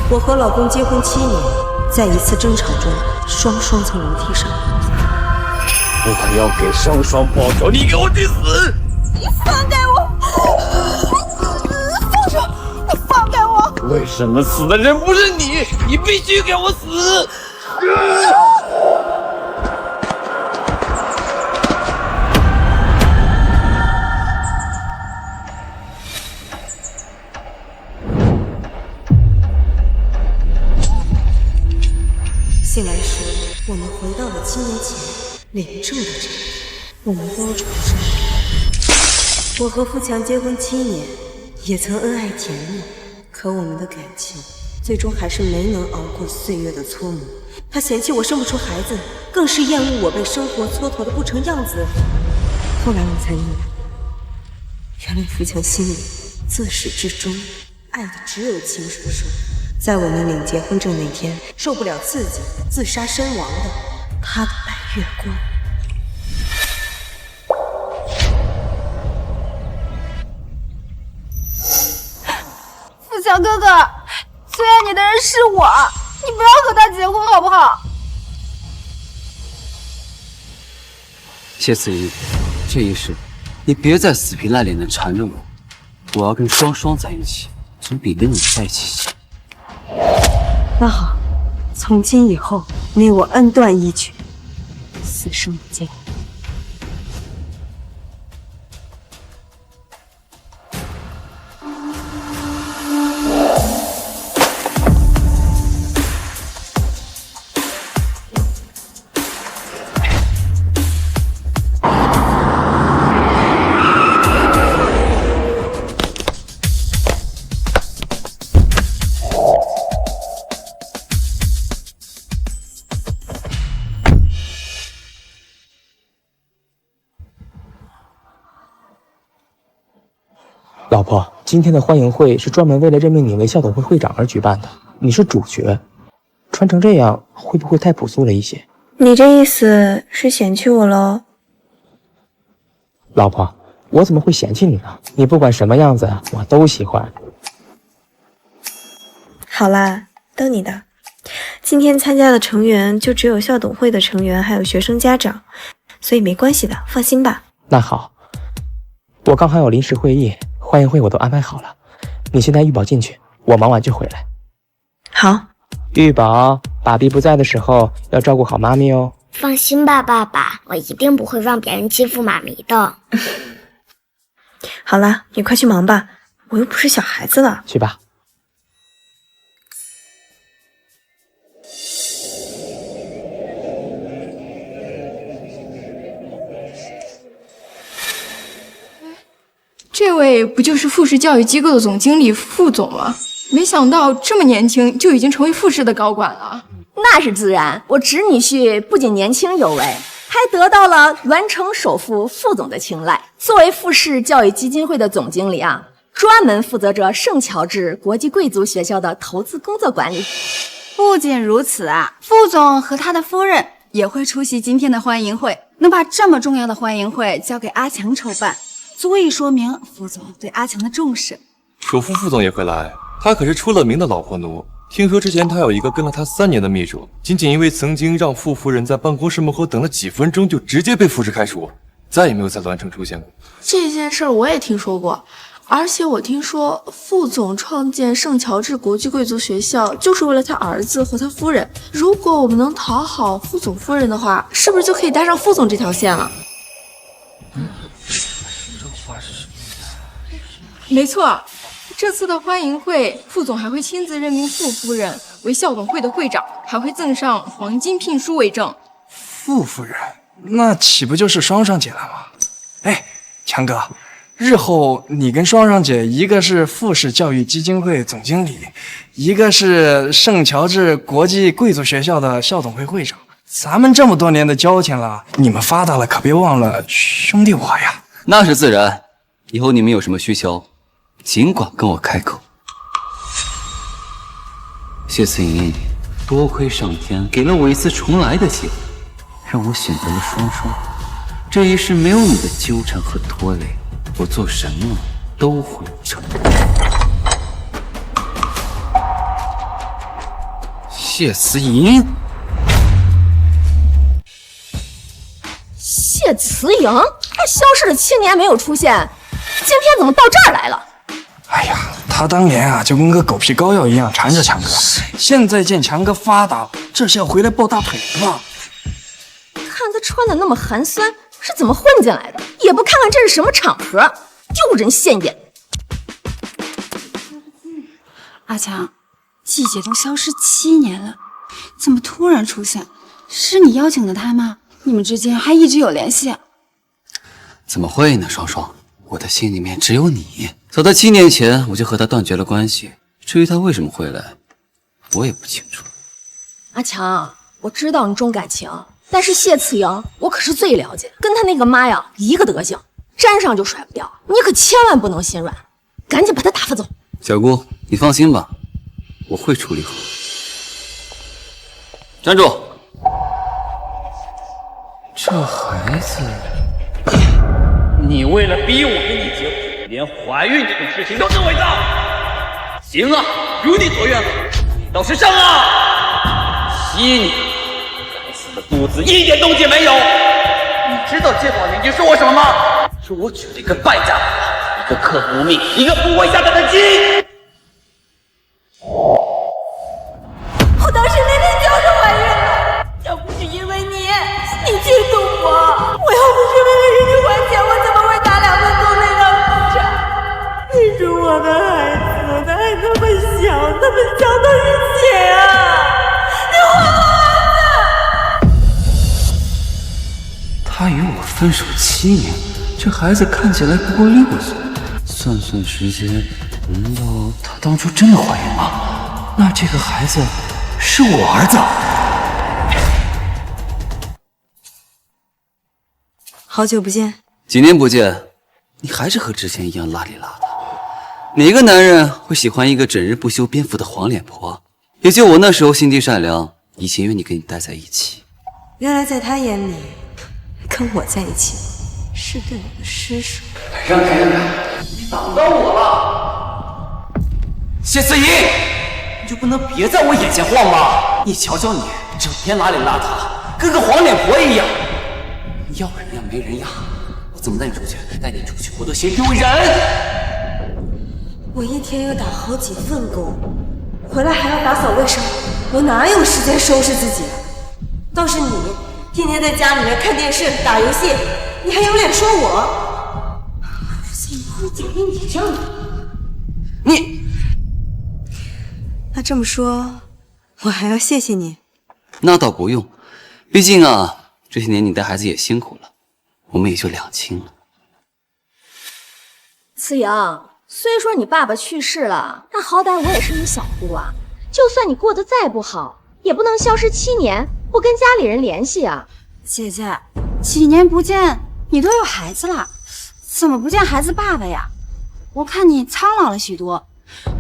我和老公结婚7年，在一次争吵中，双双从楼梯上。我要给双双报仇，你给我去死！你放开我！放手！你放开我！为什么死的人不是你？你必须给我死！醒来时，我们回到了7年前廉政的这里。我们都重生。我和富强结婚7年，也曾恩爱甜蜜，可我们的感情最终还是没能熬过岁月的搓磨。他嫌弃我生不出孩子，更是厌恶我被生活蹉跎的不成样子。后来我才明白，原来富强心里自始至终爱的只有秦叔叔。在我们领结婚证那天，受不了刺激自杀身亡的他的白月光。富强哥哥，最爱你的人是我，你不要和他结婚好不好？谢思怡，这一世你别再死皮赖脸的缠着我，我要跟双双在一起，总比跟你在一起强。那好，从今以后你我恩断义绝，此生不见。老婆，今天的欢迎会是专门为了任命你为校董会会长而举办的，你是主角，穿成这样会不会太朴素了一些？你这意思是嫌弃我喽？老婆，我怎么会嫌弃你呢？你不管什么样子，我都喜欢。好啦，都你的。今天参加的成员就只有校董会的成员，还有学生家长，所以没关系的，放心吧。那好，我刚好有临时会议。欢迎会我都安排好了，你先带玉宝进去，我忙完就回来。好，玉宝，爸比不在的时候要照顾好妈咪哦。放心吧，爸爸，我一定不会让别人欺负妈咪的。好了，你快去忙吧，我又不是小孩子了。去吧。这位不就是富士教育机构的总经理副总吗？没想到这么年轻就已经成为富士的高管了。那是自然，我侄女婿不仅年轻有为，还得到了栾城首富副总的青睐。作为富士教育基金会的总经理啊，专门负责着圣乔治国际贵族学校的投资工作管理。不仅如此啊，副总和他的夫人也会出席今天的欢迎会，能把这么重要的欢迎会交给阿强筹办，足以说明副总对阿强的重视。首富副总也会来，他可是出了名的老货奴。听说之前他有一个跟了他3年的秘书，仅仅因为曾经让傅夫人在办公室门口等了几分钟，就直接被复职开除，再也没有在栾城出现过。这件事我也听说过，而且我听说副总创建圣乔治国际贵族学校就是为了他儿子和他夫人。如果我们能讨好副总夫人的话，是不是就可以搭上副总这条线了？没错，这次的欢迎会，副总还会亲自任命傅夫人为校董会的会长，还会赠上黄金聘书为证。傅夫人，那岂不就是双双姐了吗？哎，强哥，日后你跟双双姐，一个是富士教育基金会总经理，一个是圣乔治国际贵族学校的校董会会长，咱们这么多年的交情了，你们发达了可别忘了兄弟我呀。那是自然，以后你们有什么需求，尽管跟我开口。谢思怡，多亏上天给了我一次重来的机会，让我选择了双双。这一世没有你的纠缠和拖累，我做什么都会成功。谢慈吟。谢慈莹，她消失了7年没有出现，今天怎么到这儿来了？哎呀，他当年啊就跟个狗皮膏药一样缠着强哥，现在见强哥发达了，这是要回来抱大腿的吗？看他穿的那么寒酸，是怎么混进来的？也不看看这是什么场合，丢人现眼。阿强，季姐都消失7年了，怎么突然出现？是你邀请的她吗？你们之间还一直有联系？怎么会呢，双双？我的心里面只有你。早在7年前，我就和他断绝了关系。至于他为什么会来，我也不清楚。阿强，我知道你重感情，但是谢慈莹，我可是最了解，跟他那个妈呀一个德行，沾上就甩不掉。你可千万不能心软，赶紧把他打发走。小姑，你放心吧，我会处理好。站住！这孩子，你为了逼我跟你结婚，连怀孕这种事情都能伪造。行啊，如你所愿了，倒是上啊！7年，该死的肚子一点动静没有。你知道街坊邻居说我什么吗？说我娶了一个败家婆，一个克不命，一个不会下蛋的鸡。我当时明明就是怀孕了，要不是因为你嫉妒我，我要不是为了给你还钱，我怎么会打2份工那样不差？你是我的孩子，他还那么小，那么小的一切啊！你还我儿子！他与我分手7年，这孩子看起来不过6岁，算算时间，难道他当初真的怀孕吗？那这个孩子是我儿子。好久不见，几年不见，你还是和之前一样邋里邋遢。哪个男人会喜欢一个整日不修边幅的黄脸婆？也就我那时候心地善良，以前愿意跟你待在一起。原来在他眼里，跟我在一起是对我的施舍。让开让开，你挡到我了！谢思怡，你就不能别在我眼前晃吗？你瞧瞧你，整天邋里邋遢，跟个黄脸婆一样。你要人呀没人呀，我怎么带你出去？带你出去我都嫌丢人。我一天要打好几份工，回来还要打扫卫生，我哪有时间收拾自己？倒是你，天天在家里面看电视、打游戏，你还有脸说我？怎么会嫁给你这样的？你，那这么说，我还要谢谢你？那倒不用，毕竟啊，这些年你带孩子也辛苦了，我们也就两清了。思莹，虽说你爸爸去世了，但好歹我也是你小姑啊。就算你过得再不好，也不能消失7年不跟家里人联系啊。姐姐，几年不见，你都有孩子了，怎么不见孩子爸爸呀？我看你苍老了许多，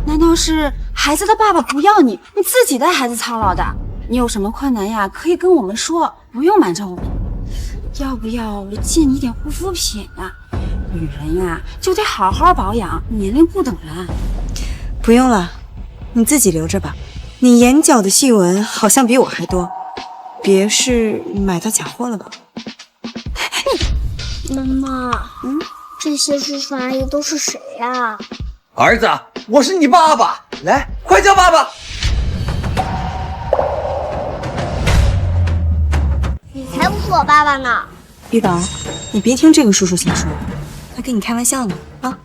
难道是孩子的爸爸不要你，你自己带孩子苍老的？你有什么困难呀，可以跟我们说，不用瞒着我们。要不要我借你点护肤品啊？女人呀，就得好好保养，年龄不等人。不用了，你自己留着吧。你眼角的细纹好像比我还多，别是买到假货了吧？妈妈，这些叔叔阿姨都是谁呀？儿子，我是你爸爸，来，快叫爸爸！你才不是我爸爸呢！玉宝，你别听这个叔叔瞎说，他跟你开玩笑呢啊！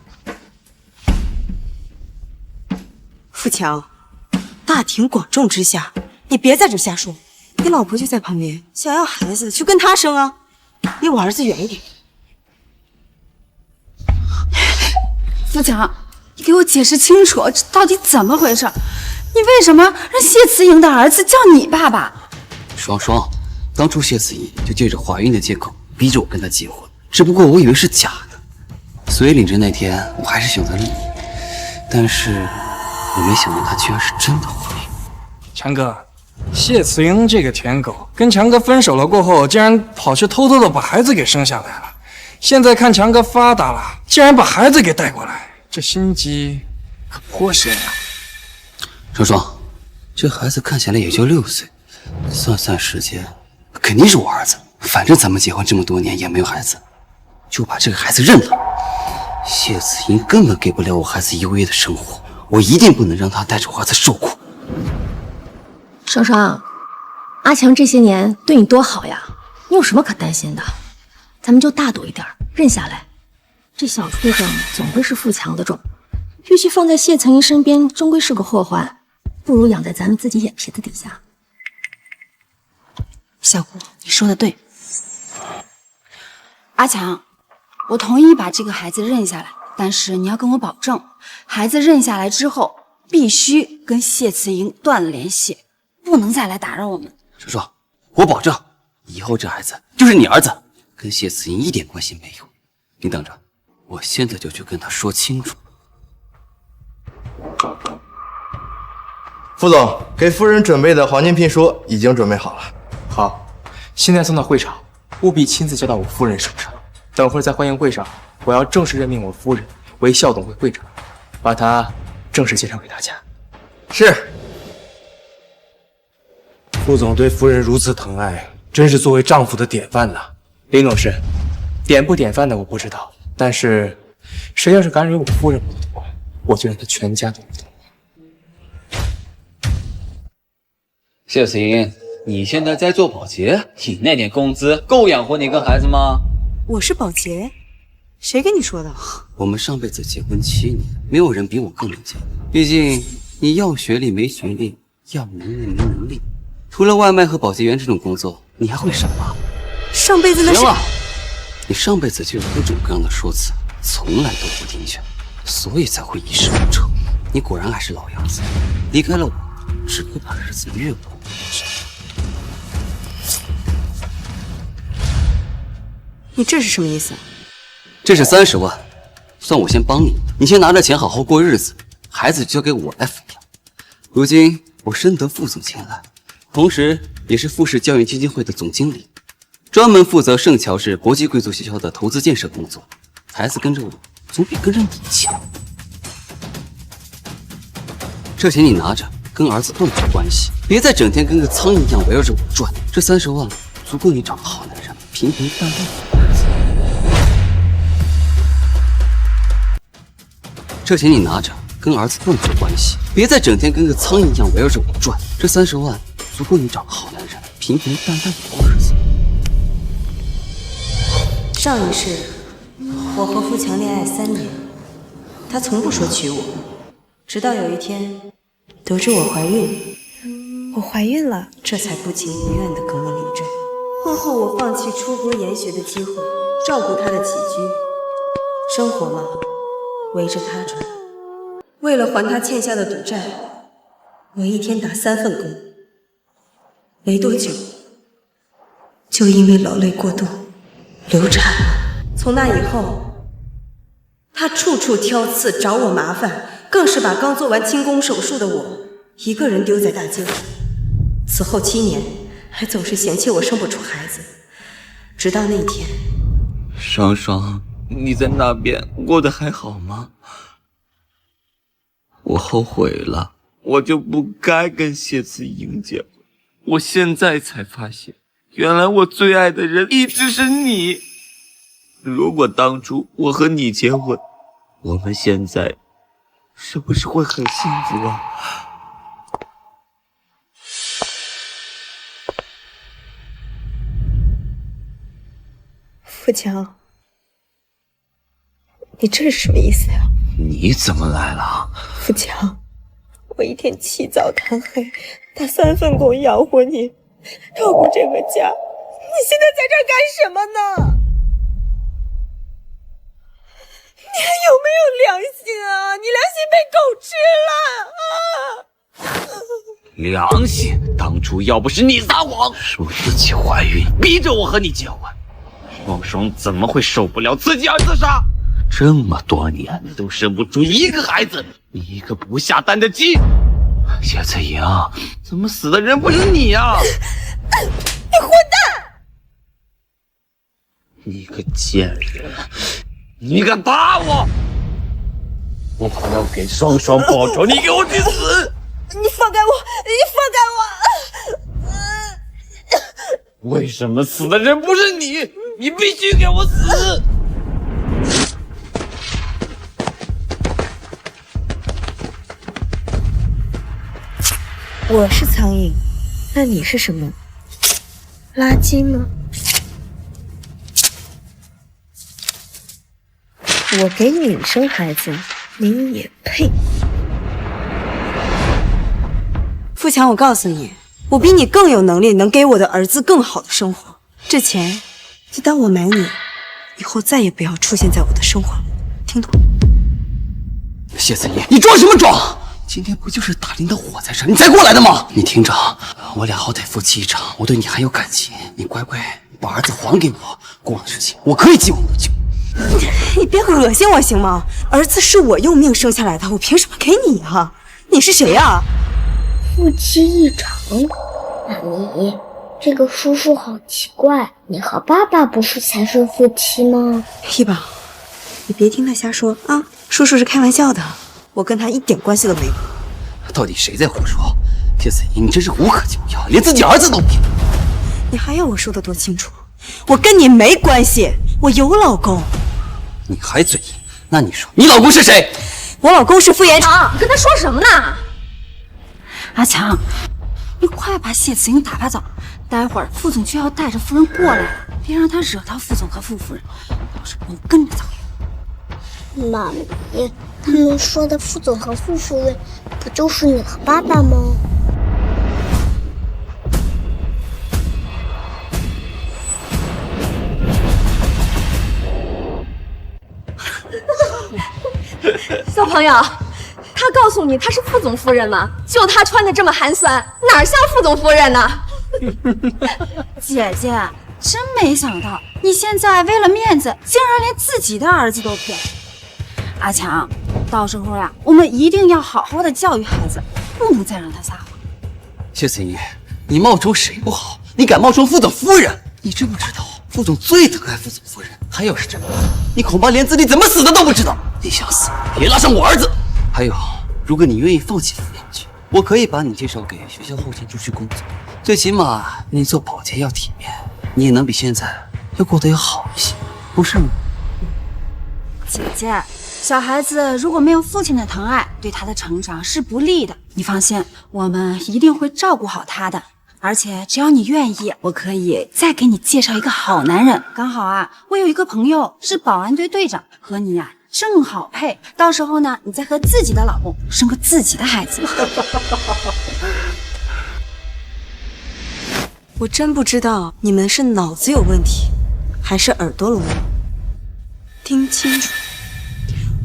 富强，大庭广众之下，你别在这瞎说。你老婆就在旁边，想要孩子就跟她生啊，离我儿子远一点。富强，你给我解释清楚，这到底怎么回事？你为什么让谢慈莹的儿子叫你爸爸？双双，当初谢思怡就借着怀孕的借口逼着我跟她结婚，只不过我以为是假的，所以领证那天我还是选择了你。但是我没想到她居然是真的怀孕。强哥，谢慈莹这个舔狗跟强哥分手了过后，竟然跑去偷偷的把孩子给生下来了。现在看强哥发达了，竟然把孩子给带过来，这心机可颇深啊！双双，这孩子看起来也就6岁，算时间，肯定是我儿子。反正咱们结婚这么多年也没有孩子，就把这个孩子认了。谢子英根本给不了我孩子优越的生活，我一定不能让他带着我儿子受苦。双双，阿强这些年对你多好呀，你有什么可担心的？咱们就大赌一点，认下来。这小畜生总归是富强的种，与其放在谢承英身边，终归是个祸患，不如养在咱们自己眼皮子底下。小姑，你说的对。阿强，我同意把这个孩子认下来，但是你要跟我保证，孩子认下来之后，必须跟谢慈莹断了联系，不能再来打扰我们。叔叔，我保证，以后这孩子就是你儿子，跟谢慈莹一点关系没有。你等着，我现在就去跟他说清楚。副总，给夫人准备的黄金聘书已经准备好了。好，现在送到会场，务必亲自交到我夫人手上。等会儿在欢迎会上，我要正式任命我夫人为校董会会长，把她正式介绍给大家。是。副总对夫人如此疼爱，真是作为丈夫的典范呐。林董事，典不典范的我不知道，但是谁要是敢惹我夫人不妥，我就让他全家都不同。谢子英，你现在在做保洁，你那点工资够养活你跟孩子吗？我是保洁，谁跟你说的？我们上辈子结婚7年，没有人比我更能结。毕竟你要学历没学历，要能力没能力。除了外卖和保洁员这种工作，你还会什么？上辈子那是……行了，你上辈子就有各种各样的说辞，从来都不听劝，所以才会一事无成。你果然还是老样子，离开了我，只会把日子越过越深。你这是什么意思？这是30万，算我先帮你，你先拿着钱好好过日子，孩子交给我来抚养。如今我深得副总青睐，同时也是富士教育基金会的总经理，专门负责圣乔治国际贵族学校的投资建设工作。孩子跟着我，总比跟着你强。这钱你拿着，跟儿子断绝关系，别再整天跟个苍蝇一样围绕着我转。这30万足够你找个好男人，平平淡淡过日子。这钱你拿着，跟儿子断绝关系，别再整天跟个苍蝇一样围绕着我转。这30万足够你找个好男人，平平淡淡过日子。上一世，我和富强恋爱3年，他从不说娶我，直到有一天得知我怀孕，我怀孕了，这才不情不愿地跟我领证。婚后我放弃出国研学的机会，照顾他的起居，生活嘛，围着他转。为了还他欠下的赌债，我一天打3份工，没多久就因为劳累过度流产了。从那以后，他处处挑刺找我麻烦，更是把刚做完清宫手术的我一个人丢在大街上。此后7年，还总是嫌弃我生不出孩子，直到那天。双双，你在那边过得还好吗？我后悔了，我就不该跟谢慈英结婚。我现在才发现，原来我最爱的人一直是你。如果当初我和你结婚，我们现在是不是会很幸福啊？富强，你这是什么意思呀？你怎么来了？富强，我一天起早贪黑，打3份工养活你，照顾这个家，你现在在这儿干什么呢？你还有没有良心啊？你良心被狗吃了啊！良心？当初要不是你撒谎，说自己怀孕，逼着我和你结婚，双双怎么会受不了自己而自杀？这么多年都生不出一个孩子，你一个不下蛋的鸡！谢子莹，怎么死的人不是你啊？你混蛋！你个贱人！你敢打我！我要给双双报仇，你给我去死！你放开我！你放开我！为什么死的人不是你？你必须给我死！我是苍蝇，那你是什么？垃圾吗？我给你生孩子，你也配？富强，我告诉你，我比你更有能力，能给我的儿子更好的生活。这钱就当我买你，以后再也不要出现在我的生活里，听懂？谢子怡，你装什么装？今天不就是打林的火在这，你才过来的吗？你听着，我俩好歹夫妻一场，我对你还有感情，你乖乖把儿子还给我，过往的事情我可以救你救。你别恶心我行吗？儿子是我用命生下来的，我凭什么给你啊？你是谁啊？夫妻一场，妈咪，这个叔叔好奇怪，你和爸爸不是才是夫妻吗？一宝，你别听他瞎说啊，叔叔是开玩笑的，我跟他一点关系都没有。到底谁在胡说？谢子怡，你真是无可救药，连自己儿子都骗。你还要我说的多清楚？我跟你没关系，我有老公。你还嘴硬？那你说你老公是谁？我老公是傅延长。你跟他说什么呢？阿强，你快把谢子英打发走，待会儿副总就要带着夫人过来了，别让他惹到副总和傅夫人，到时候我跟着遭殃。妈咪，他们说的副总和傅夫人，不就是你和爸爸吗？小朋友，他告诉你他是副总夫人吗？就他穿的这么寒酸，哪像副总夫人呢？姐姐，真没想到你现在为了面子，竟然连自己的儿子都骗。阿强，到时候呀，我们一定要好好的教育孩子，不能再让他撒谎。谢子怡，你冒充谁不好，你敢冒充副总夫人？你知不知道副总最疼爱副总夫人？他要是真的，你恐怕连自己怎么死的都不知道。你想死，别拉上我儿子。还有，如果你愿意放弃傅延去，我可以把你介绍给学校后勤处去工作，最起码你做保洁要体面，你也能比现在要过得要好一些，不是吗？姐姐，小孩子如果没有父亲的疼爱，对他的成长是不利的。你放心，我们一定会照顾好他的。而且只要你愿意，我可以再给你介绍一个好男人。刚好啊，我有一个朋友是保安队队长，和你啊正好配。到时候呢，你再和自己的老公生个自己的孩子。我真不知道你们是脑子有问题，还是耳朵聋了。听清楚，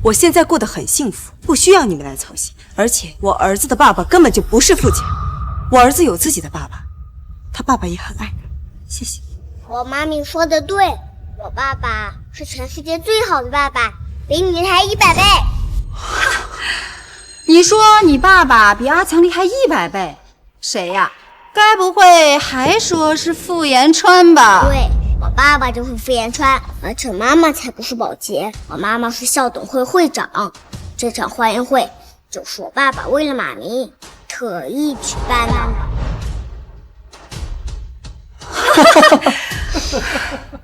我现在过得很幸福，不需要你们来操心。而且我儿子的爸爸根本就不是父亲，我儿子有自己的爸爸，他爸爸也很爱他。谢谢。我妈咪说的对，我爸爸是全世界最好的爸爸，比你厉害100倍。你说你爸爸比阿强厉害100倍？谁呀？该不会还说是傅延川吧？对，我爸爸就是傅延川，而且妈妈才不是保洁，我妈妈是校董会会长。这场欢迎会就是我爸爸为了妈咪特意举办的。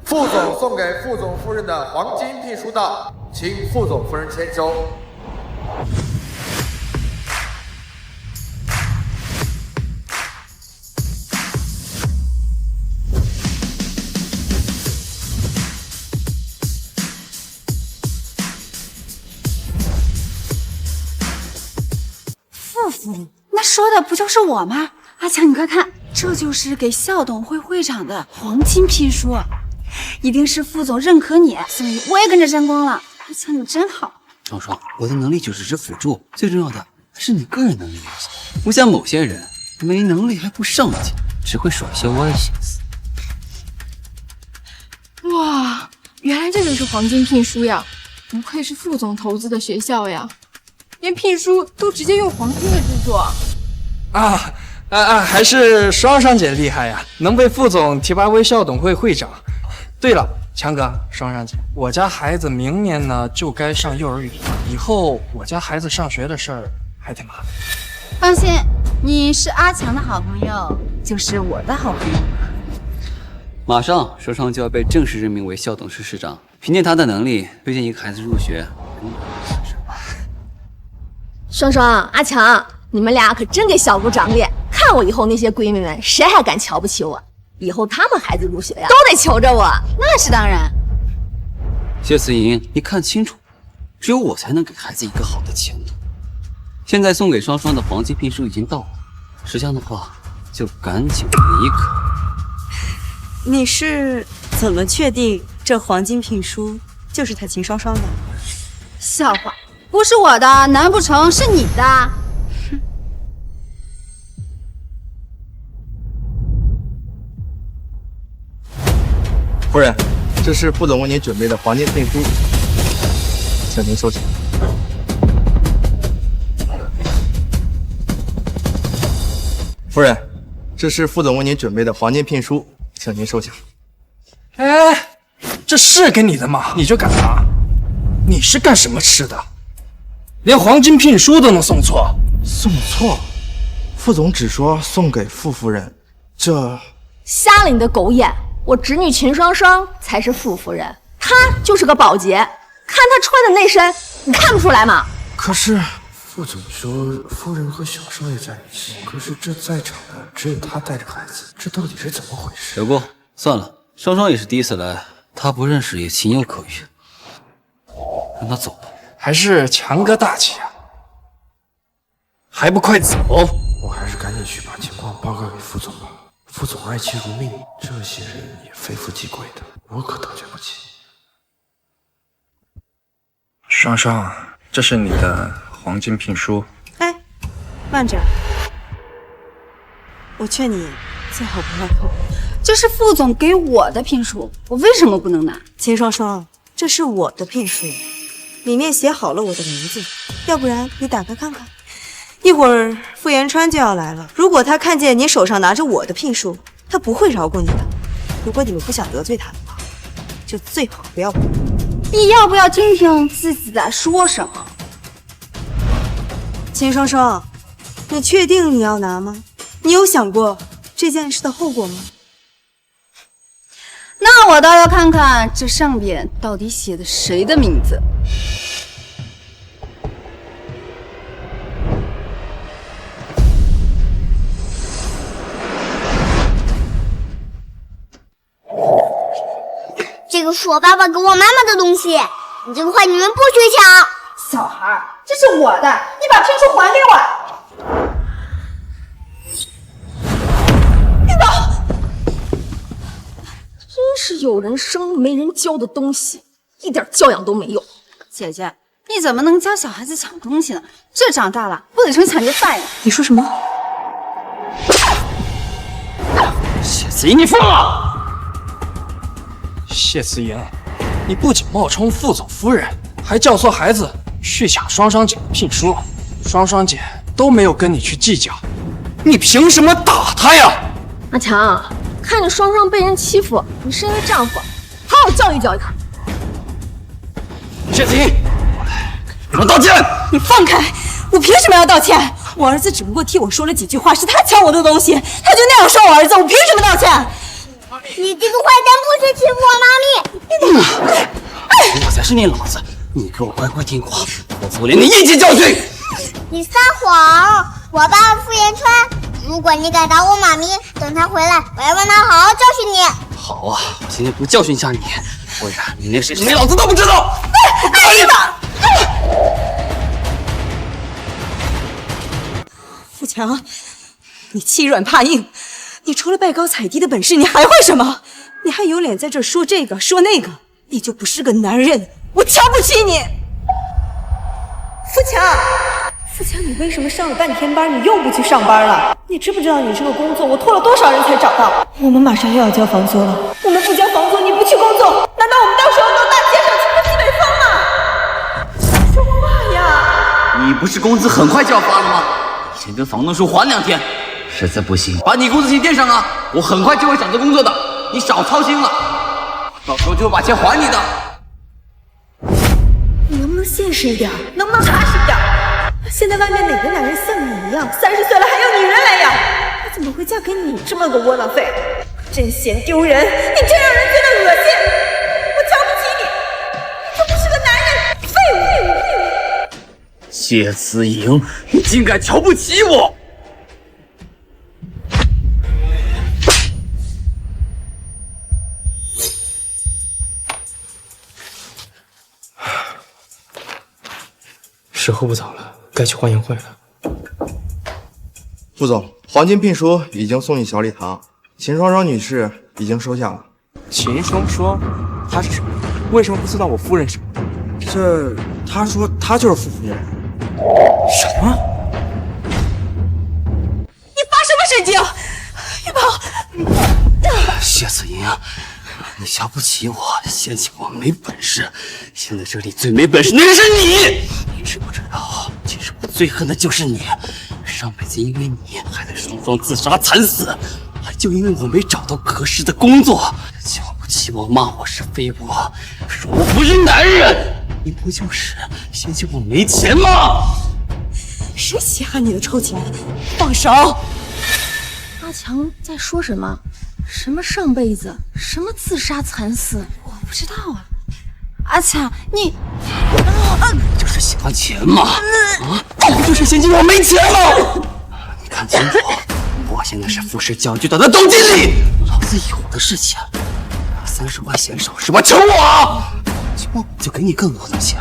副总送给副总夫人的黄金聘书到，请副总夫人签收。傅夫人，那说的不就是我吗？阿强，你快看，这就是给校董会会长的黄金聘书，一定是副总认可你，所以我也跟着沾光了。阿强，你真好。双双，我的能力就只是辅助，最重要的是你个人能力优秀，不像某些人没能力还不上进，只会耍些歪心思。哇，原来这就是黄金聘书呀！不愧是副总投资的学校呀，连聘书都直接用黄金的制作。还是双双姐厉害呀，能被副总提拔为校董会会长。对了，强哥，双双姐，我家孩子明年呢就该上幼儿园，以后我家孩子上学的事儿还得麻烦。放心，你是阿强的好朋友，就是我的好朋友。马上，双双就要被正式任命为校董事市长。凭借他的能力，推荐一个孩子入学，双双、阿强，你们俩可真给小姑长脸！看我以后那些闺蜜们，谁还敢瞧不起我？以后他们孩子入学呀，都得求着我。那是当然。谢思莹，你看清楚，只有我才能给孩子一个好的前途。现在送给双双的黄金聘书已经到了，识相的话就赶紧离开。你是怎么确定这黄金聘书就是他秦双双的？笑话，不是我的，难不成是你的？夫人，这是副总为您准备的黄金聘书，请您收下。夫人，这是副总为您准备的黄金聘书，请您收下。哎，这是给你的吗？你就敢拿？你是干什么吃的？连黄金聘书都能送错？送错？副总只说送给傅夫人，这……瞎了你的狗眼！我侄女秦双双才是傅夫人，她就是个保洁。看她穿的那身，你看不出来吗？可是副总说夫人和小少爷在一起，可是这在场的只有他带着孩子，这到底是怎么回事？小姑，算了，双双也是第一次来，她不认识也情有可原，让她走吧。还是强哥大气啊！还不快走！我还是赶紧去把情况报告给副总吧。副总爱妻如命，这些人也非富即贵的，我可得罪不起。双双，这是你的黄金聘书。哎，慢着，我劝你最好不要偷。这是副总给我的聘书，我为什么不能拿？秦双双，这是我的聘书，里面写好了我的名字，要不然你打开看看。一会儿傅延川就要来了，如果他看见你手上拿着我的聘书，他不会饶过你的。如果你们不想得罪他的话，就最好不要碰。你要不要听听自己在说什么？秦双双，你确定你要拿吗？你有想过这件事的后果吗？那我倒要看看这上边到底写的谁的名字。这个是我爸爸给我妈妈的东西，你这个坏女人不许抢！小孩，这是我的，你把聘书还给我！领导，真是有人生没人教的东西，一点教养都没有。姐姐，你怎么能教小孩子抢东西呢？这长大了不得成抢劫犯呀！你说什么？谢思怡，你疯了！谢思莹，你不仅冒充副总夫人，还教唆孩子去抢双双姐的聘书，双双姐都没有跟你去计较，你凭什么打她呀？阿强，看着双双被人欺负，你身为丈夫，好好教育教育她。谢思怡，给我道歉！你放开！我凭什么要道歉？我儿子只不过替我说了几句话，是他抢我的东西，他就那样说我儿子，我凭什么道歉？你这个坏蛋不许欺负我妈咪！我才是你老子，你给我乖乖听话，否则我连你一起教训！你撒谎！我爸爸傅延川，如果你敢打我妈咪，等他回来，我要让他好好教训你。好啊，我今天不教训一下你，不然你连谁是你老子都不知道！哎呀！富强，你欺软怕硬，你除了拜高踩低的本事，你还会什么？你还有脸在这说这个说那个？你就不是个男人，我瞧不起你。富强，富强，你为什么上了半天班，你又不去上班了？你知不知道你这个工作我托了多少人才找到？我们马上又要交房租了，我们不交房租，你不去工作，难道我们到时候到大街上去喝西北风吗？说话呀！你不是工资很快就要发了吗？以前跟房东说还2天，实在不行把你工资钱垫上啊！我很快就会找到工作的，你少操心了，到时候就会把钱还你的。你能不能现实一点？能不能踏实点？现在外面哪个男人像你一样？样？30岁了还要女人来养？我怎么会嫁给你这么个窝囊废？真嫌丢人！你真让人觉得恶心！我瞧不起你，你就不是个男人，废物！谢思颖，你竟敢瞧不起我！时候不早了，该去欢迎会了。副总，黄金聘书已经送进小礼堂，秦双双女士已经收下了。秦双双，她是谁？为什么不知道我夫人什么？她说她就是傅夫人。什么？你发什么神经？玉宝，谢思颖，你瞧不起我，嫌弃我没本事。现在这里最没本事那个是你，你知不知道？其实我最恨的就是你。上辈子因为你，害得双双自杀惨死，还就因为我没找到合适的工作，瞧不起我，骂我是废物，说我不是男人。你不就是嫌弃我没钱吗？谁稀罕你的臭钱？放手！阿强在说什么？什么上辈子？什么自杀惨死？我不知道啊。阿强，你就是喜欢钱嘛！你不就是嫌弃我没钱吗？你看清楚，我现在是富士教育集团的总经理，老子有的是钱。30万嫌少是吧？求我，就给你更多的钱。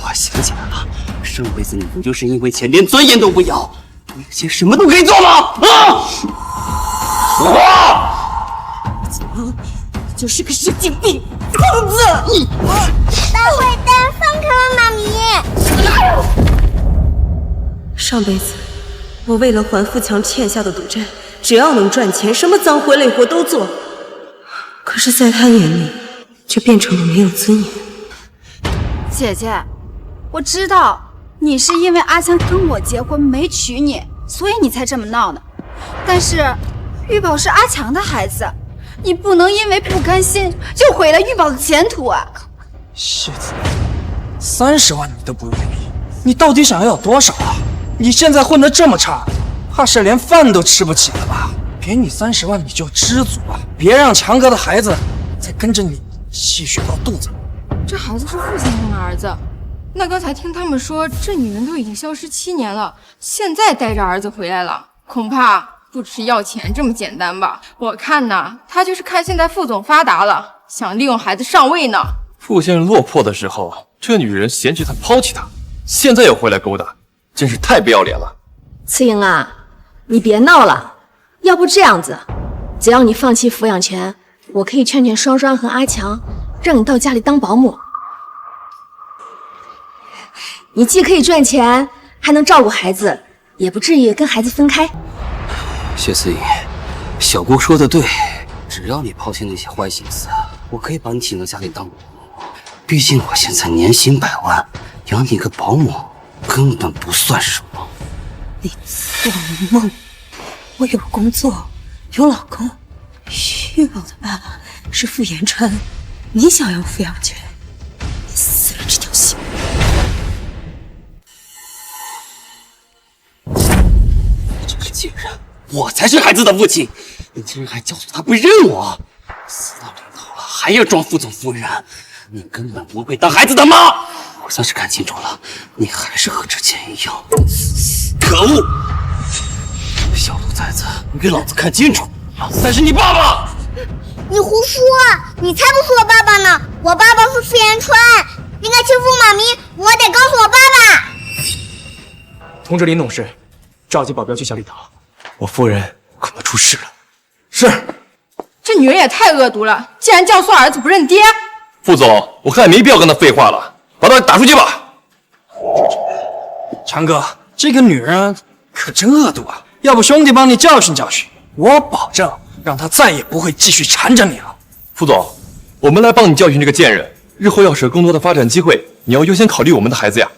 我想起来了，上辈子你不就是因为钱连尊严都不要，有钱什么都可以做吗？啊！说话！你就是个神经病，疯子！你大坏蛋，放开我妈咪！上辈子，我为了还富强欠下的赌债，只要能赚钱，什么脏活累活都做。可是，在他眼里，却变成了没有尊严。姐姐，我知道你是因为阿强跟我结婚没娶你，所以你才这么闹的。但是玉宝是阿强的孩子，你不能因为不甘心就毁了玉宝的前途啊！谢子，30万你都不愿意，你到底想要多少啊？你现在混得这么差，怕是连饭都吃不起了吧？给你30万你就知足啊，别让强哥的孩子再跟着你继续闹肚子。这孩子是傅先生的儿子，那刚才听他们说，这女人都已经消失7年了，现在带着儿子回来了，恐怕不只是要钱这么简单吧？我看呐，他就是看现在傅总发达了，想利用孩子上位呢。傅先生落魄的时候，这女人嫌弃他抛弃他，现在又回来勾搭，真是太不要脸了。慈莹啊，你别闹了，要不这样子，只要你放弃抚养权，我可以劝劝双双和阿强，让你到家里当保姆。你既可以赚钱，还能照顾孩子，也不至于跟孩子分开。谢思颖，小姑说的对，只要你抛弃那些坏心思，我可以把你请到家里当保姆。毕竟我现在年薪100万，养你个保姆根本不算什么。你做梦！我有工作，有老公。玉宝的爸爸是傅延川，你想要抚养权，你死了这条心。这个贱人，我才是孩子的父亲，你竟然还教唆他不认我！死到临头了还要装副总夫人，你根本不配当孩子的妈！我算是看清楚了，你还是和之前一样。可恶！小兔崽子，你给老子看清楚，老子才是你爸爸！你胡说，你才不是我爸爸呢！我爸爸是傅延川，应该欺负妈咪，我得告诉我爸爸。通知林董事，召集保镖去小礼堂，我夫人恐怕出事了。是。这女人也太恶毒了，竟然教唆儿子不认爹。副总，我看也没必要跟他废话了，把他打出去吧。强哥，这个女人可真恶毒啊！要不兄弟帮你教训教训，我保证让她再也不会继续缠着你了。副总，我们来帮你教训这个贱人，日后要是有更多的发展机会，你要优先考虑我们的孩子呀。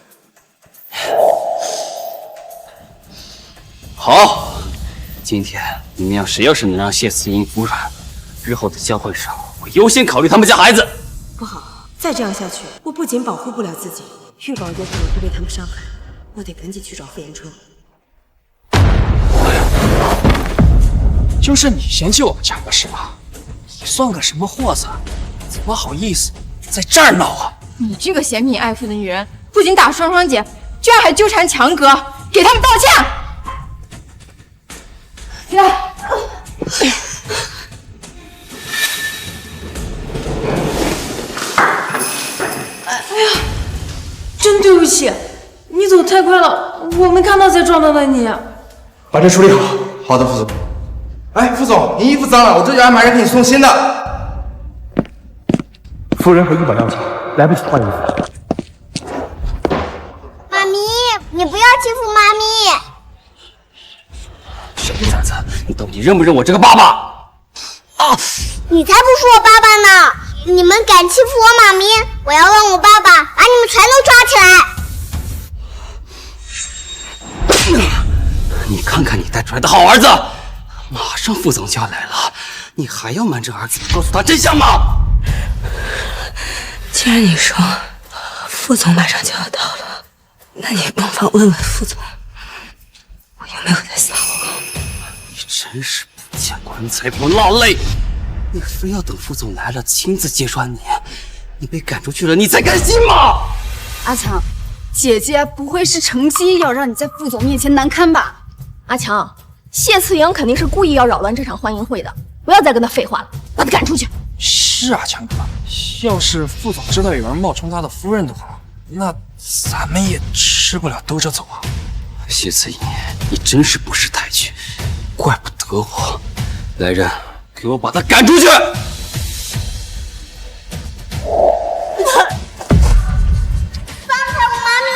好，今天你们谁要是能让谢思颖服软，日后的交会上我优先考虑他们家孩子。不好，再这样下去，我不仅保护不了自己，玉宝也可能会被他们伤害。我得赶紧去找傅延川。就是你嫌弃我们强哥是吧？你算个什么货色？怎么好意思在这儿闹啊？你这个嫌贫爱富的女人，不仅打双双姐，居然还纠缠强哥，给他们道歉！来。哎呀，真对不起，你走太快了，我没看到才撞到了你。把这处理好。好的，副总。哎，副总，你衣服脏了，我这就安排人给你送新的。夫人和100辆钱，来不及换衣服。妈咪，你不要欺负妈咪！小兔崽子，你到底认不认我这个爸爸？啊！你才不是我爸爸呢！你们敢欺负我妈咪，我要让我爸爸把你们全都抓起来！你看看你带出来的好儿子，马上副总就要来了，你还要瞒着儿子不告诉他真相吗？既然你说副总马上就要到了，那你不妨问问副总，我有没有在撒谎？你真是不见棺材不落泪，你非要等副总来了亲自揭穿你，你被赶出去了，你才甘心吗？阿强，姐姐不会是乘机要让你在副总面前难堪吧？阿强，谢慈莹肯定是故意要扰乱这场欢迎会的，不要再跟他废话了，把他赶出去。是啊，强哥，要是副总知道有人冒充他的夫人的话，那咱们也吃不了兜着走啊。谢慈莹，你真是不识抬举，怪不得我。来人，给我把他赶出去！放开我妈咪！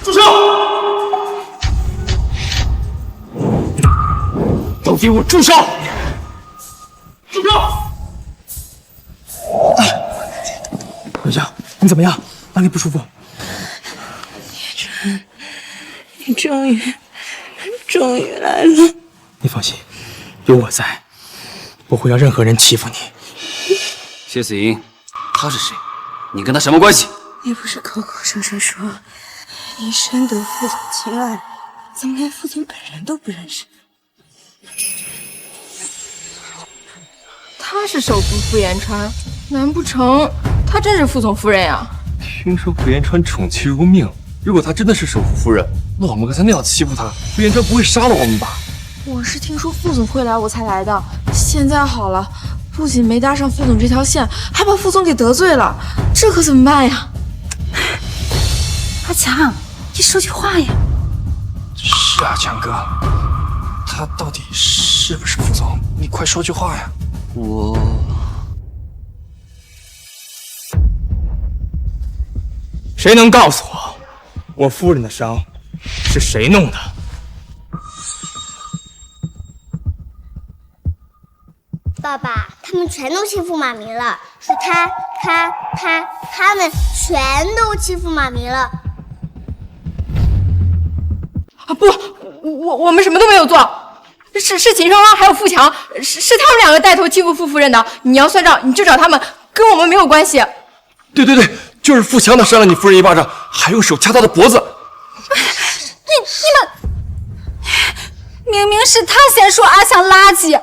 住手！都给我住手！住手！回家，你怎么样？哪里不舒服？叶晨，你终于来了。你放心，有我在，不会让任何人欺负你。谢子莹，他是谁？你跟他什么关系？你不是口口声声说你深得副总青睐，怎么连副总本人都不认识？她是首富傅延川，难不成她真是副总夫人呀？听说傅延川宠妻如命，如果她真的是首富夫人，那我们刚才那样欺负她，傅延川不会杀了我们吧？我是听说副总会来我才来的，现在好了，不仅没搭上副总这条线，还把副总给得罪了，这可怎么办呀？阿强，你说句话呀！是啊，强哥，他到底是不是副总？你快说句话呀！谁能告诉我夫人的伤是谁弄的？爸爸，他们全都欺负妈咪了，是他们全都欺负妈咪了。啊不，我们什么都没有做，是秦双双还有富强，是他们两个带头欺负傅夫人的。你要算账，你就找他们，跟我们没有关系。对，就是富强他扇了你夫人一巴掌，还用手掐她的脖子。你们，明明是他先说阿强垃圾，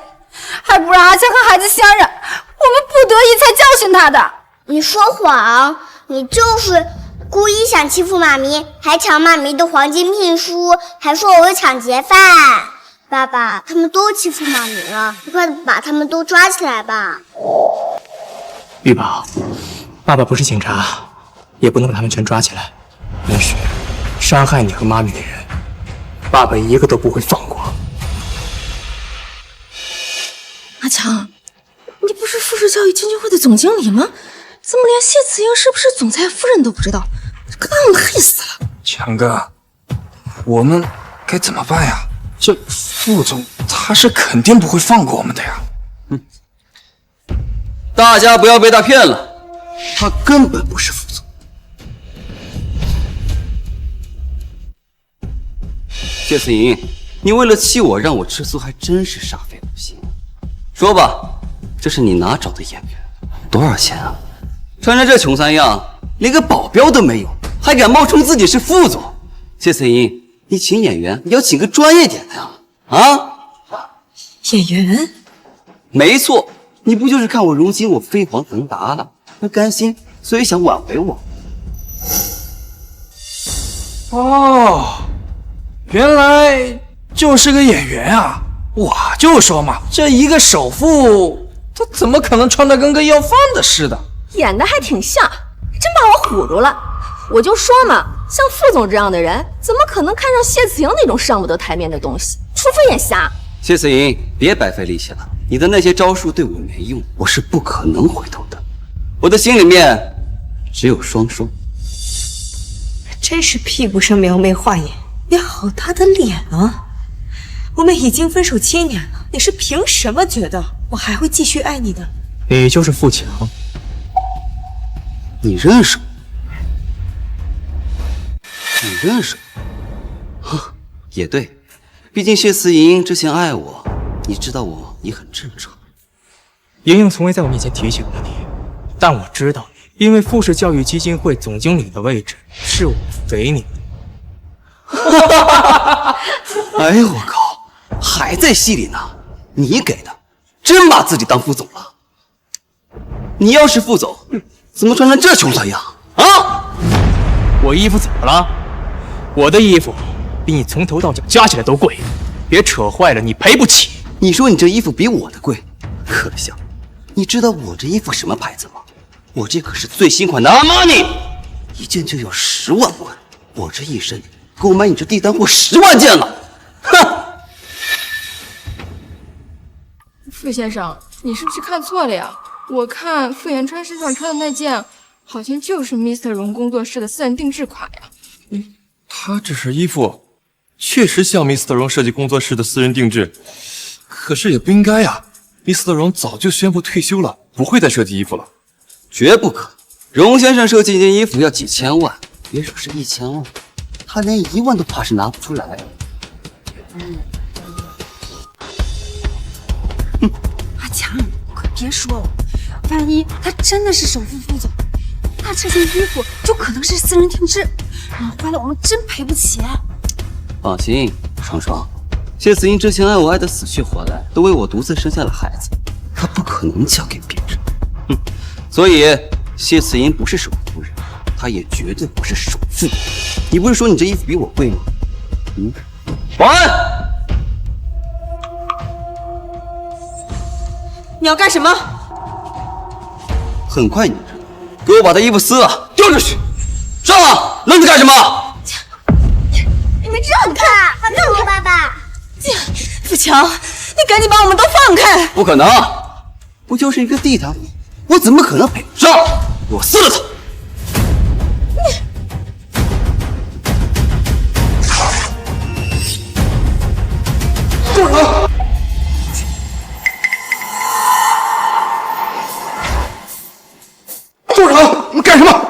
还不让阿强和孩子相认，我们不得已才教训他的。你说谎，你就是故意想欺负妈咪，还抢妈咪的黄金聘书，还说我是抢劫犯。爸爸，他们都欺负妈咪了，你快把他们都抓起来吧。玉宝，爸爸不是警察，也不能把他们全抓起来。但是伤害你和妈咪的人，爸爸一个都不会放过。阿强，你不是富士教育基金会的总经理吗？怎么连谢慈莹是不是总裁夫人都不知道？可把我们害死了！强哥，我们该怎么办呀？这副总他是肯定不会放过我们的呀。大家不要被他骗了，他根本不是副总。谢思莹，你为了气我让我吃醋，还真是煞费苦心。说吧，这是你哪找的演员？多少钱啊？穿成这穷三样，连个保镖都没有，还敢冒充自己是副总？谢思莹，你请演员，你要请个专业点的呀！啊？演员？没错，你不就是看我如今我飞黄腾达了，不甘心，所以想挽回我。哦，原来就是个演员啊！我就说嘛，这一个首富，他怎么可能穿得跟个要饭的似的？演的还挺像，真把我唬住了。我就说嘛，像副总这样的人，怎么可能看上谢慈莹那种上不得台面的东西？除非眼瞎。谢思莹，别白费力气了，你的那些招数对我没用，我是不可能回头的。我的心里面只有双双。真是屁股上描眉画眼，你好大的脸啊！我们已经分手7年了，你是凭什么觉得我还会继续爱你的？你就是富强。你认识我？你认识我？也对，毕竟谢思莹之前爱我，你知道我也很正常。莹莹从未在我面前提起过你，但我知道，因为富士教育基金会总经理的位置是我给你的。哎呦我靠，还在戏里呢！你给的，真把自己当副总了？你要是副总，怎么穿成这穷酸样啊？我衣服怎么了？我的衣服比你从头到脚加起来都贵，别扯坏了，你赔不起。你说你这衣服比我的贵，可笑！你知道我这衣服什么牌子吗？我这可是最新款的阿玛尼，一件就要10万块，我这一身够买你这地摊货10万件了。哼！傅先生，你是不是看错了呀？我看傅延川身上穿的那件，好像就是 Mr. 荣工作室的私人定制款呀。他这身衣服确实像 Mr. 荣设计工作室的私人定制，可是也不应该呀。Mr. 荣早就宣布退休了，不会再设计衣服了。绝不可能！荣先生设计一件衣服要几千万，别说是1000万，他连1万都怕是拿不出来。阿强，快别说了，万一他真的是首富副总，那这件衣服就可能是私人定制，然后坏了我们真赔不起。放心，双双，谢思莹之前爱我爱得死去活来，都为我独自生下了孩子，她不可能交给别人。所以谢慈莹不是首夫人，她也绝对不是首富。你不是说你这衣服比我贵吗？保安，你要干什么？很快你知道，给我把他衣服撕了，丢出去！上啊！愣着干什么？你们让开！放开我爸爸！富强，你赶紧把我们都放开！不可能，不就是一个地摊货，我怎么可能赔得上？给我撕了他！住手！住手！你干什么？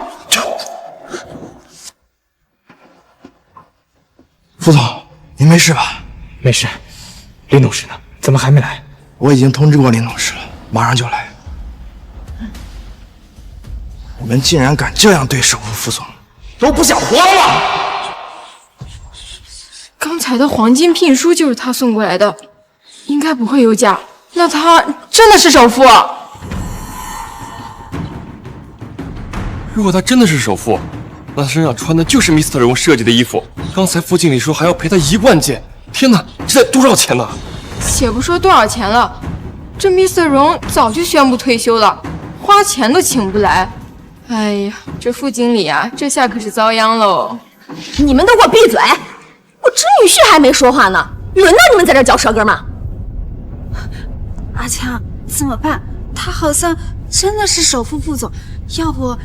副总，您没事吧？没事。林董事呢？怎么还没来？我已经通知过林董事了，马上就来。你们竟然敢这样对首副副总，都不想活了吗？刚才的黄金聘书就是他送过来的，应该不会有假。那他真的是首富？如果他真的是首富，那他身上穿的就是 Mr. 荣设计的衣服。刚才副经理说还要赔他1万件，天哪，这得多少钱呢？且不说多少钱了，这 Mr. 荣早就宣布退休了，花钱都请不来。哎呀，这副经理啊，这下可是遭殃喽！你们都给我闭嘴！我侄女婿还没说话呢，轮到你们在这嚼舌根吗？阿强，怎么办？他好像真的是首副副总，要不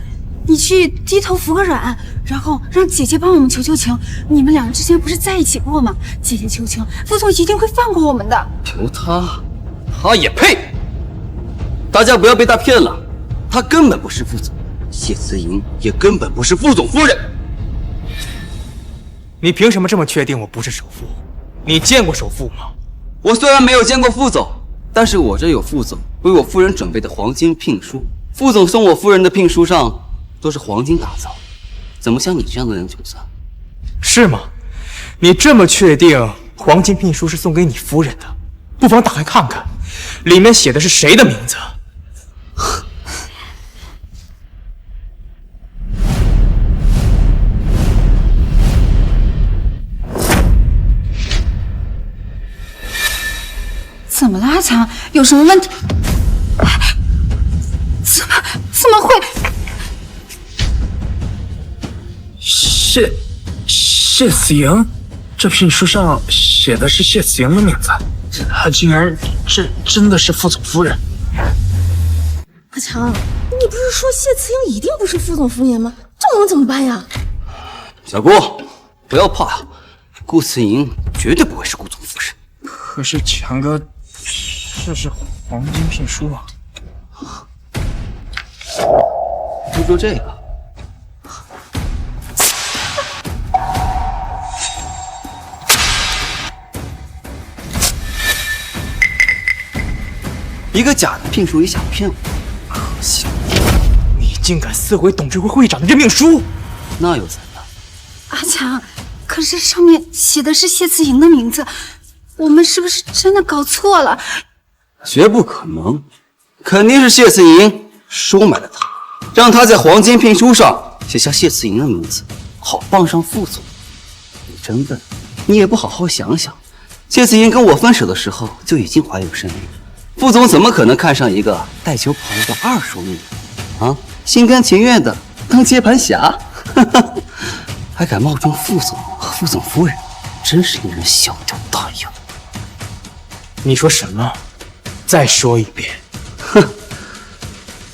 你去低头服个软，然后让姐姐帮我们求求情。你们两人之前不是在一起过吗？姐姐求情，副总一定会放过我们的。求他，他也配？大家不要被他骗了，他根本不是副总，谢慈莹也根本不是副总夫人。你凭什么这么确定我不是首富？你见过首富吗？我虽然没有见过副总，但是我这有副总为我夫人准备的黄金聘书。副总送我夫人的聘书上都是黄金打造，怎么像你这样的人就算？是吗？你这么确定黄金聘书是送给你夫人的？不妨打开看看，里面写的是谁的名字？怎么了，阿强？有什么问题？怎么会？谢子莹，这聘书上写的是谢子莹的名字，她竟然真的是副总夫人。阿强，你不是说谢慈莹一定不是副总夫人吗？这能怎么办呀？小顾，不要怕，顾慈莹绝对不会是顾总夫人。可是强哥，这是黄金聘书啊！就说这个。一个假的聘书也想骗我，可惜你竟敢撕毁董事会会长的任命书！那又怎样？阿强，可是上面写的是谢慈莹的名字，我们是不是真的搞错了？绝不可能，肯定是谢慈莹收买了他，让他在黄金聘书上写下谢慈莹的名字，好傍上副总。你真笨，你也不好好想想，谢慈莹跟我分手的时候就已经怀有身孕。副总怎么可能看上一个带球跑路的二手女人啊？心甘情愿的当接盘侠，还敢冒充副总和副总夫人，真是令人小鸟大咬。你说什么？再说一遍。哼，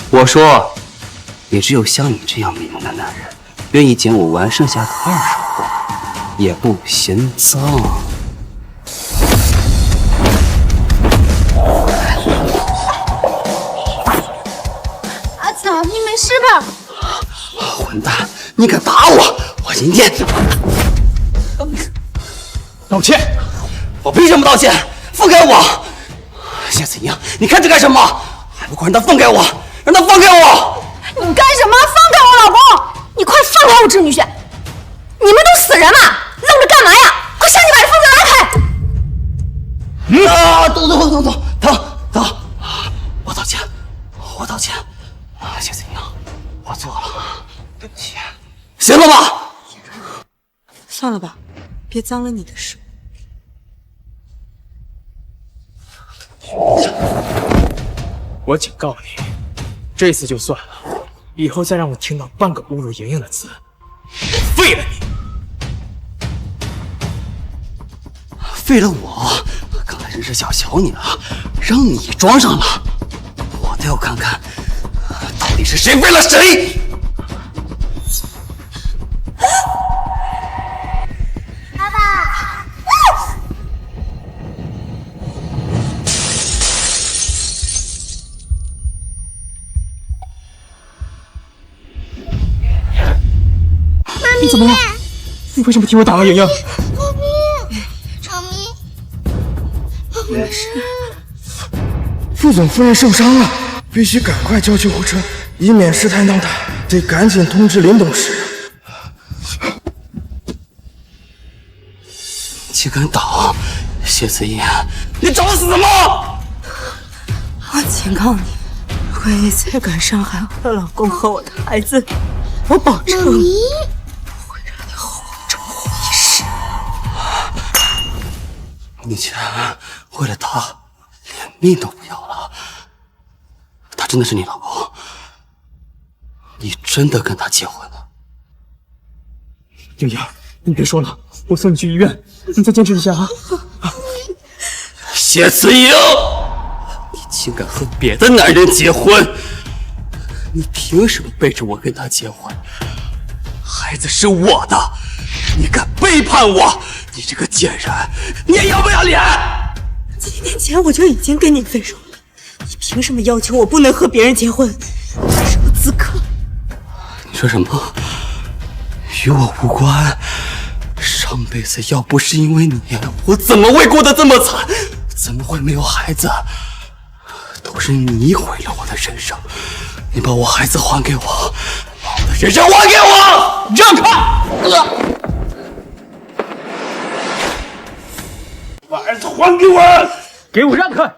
我说，也只有像你这样美貌的男人，愿意捡我玩剩下的二手货，也不嫌脏。你没事吧？混蛋！你敢打我，我今天道歉！我凭什么道歉？放开我！谢子莹，你看着干什么？还不快让他放开我！让他放开我！你干什么？放开我老公！你快放开我侄女婿！你们都死人了，愣着干嘛呀？快上去把这疯子拉开！等，我道歉，谢子莹，我错了，对不起，行了吧？算了吧，别脏了你的手。我警告你，这次就算了，以后再让我听到半个侮辱莹莹的字，我废了你！废了我？刚才真是小瞧你了，让你装上了，我倒要看看到底是谁废了谁！爸爸，你怎么了？你为什么替我打了莹莹？没事。副总夫人受伤了，必须赶快叫救护车，以免事态闹大。得赶紧通知林董事。竟敢挡！谢子怡，你找死吗？我警告你，如果你再敢伤害我的老公和我的孩子，我保证会让你后悔一世。你竟然为了他连命都不要了？他真的是你老公？你真的跟他结婚了？莹莹，你别说了，我送你去医院，你再坚持一下啊！谢子莹，你竟敢和别的男人结婚？你凭什么背着我跟他结婚？孩子是我的，你敢背叛我？你这个贱人，你也要不要脸？7年前我就已经跟你分手了，你凭什么要求我不能和别人结婚？有什么资格？你说什么？与我无关。上辈子要不是因为你，我怎么会过得这么惨？怎么会没有孩子？都是你毁了我的人生。你把我孩子还给我，弄得人证还给我！让开！把儿子还给我！给我让开！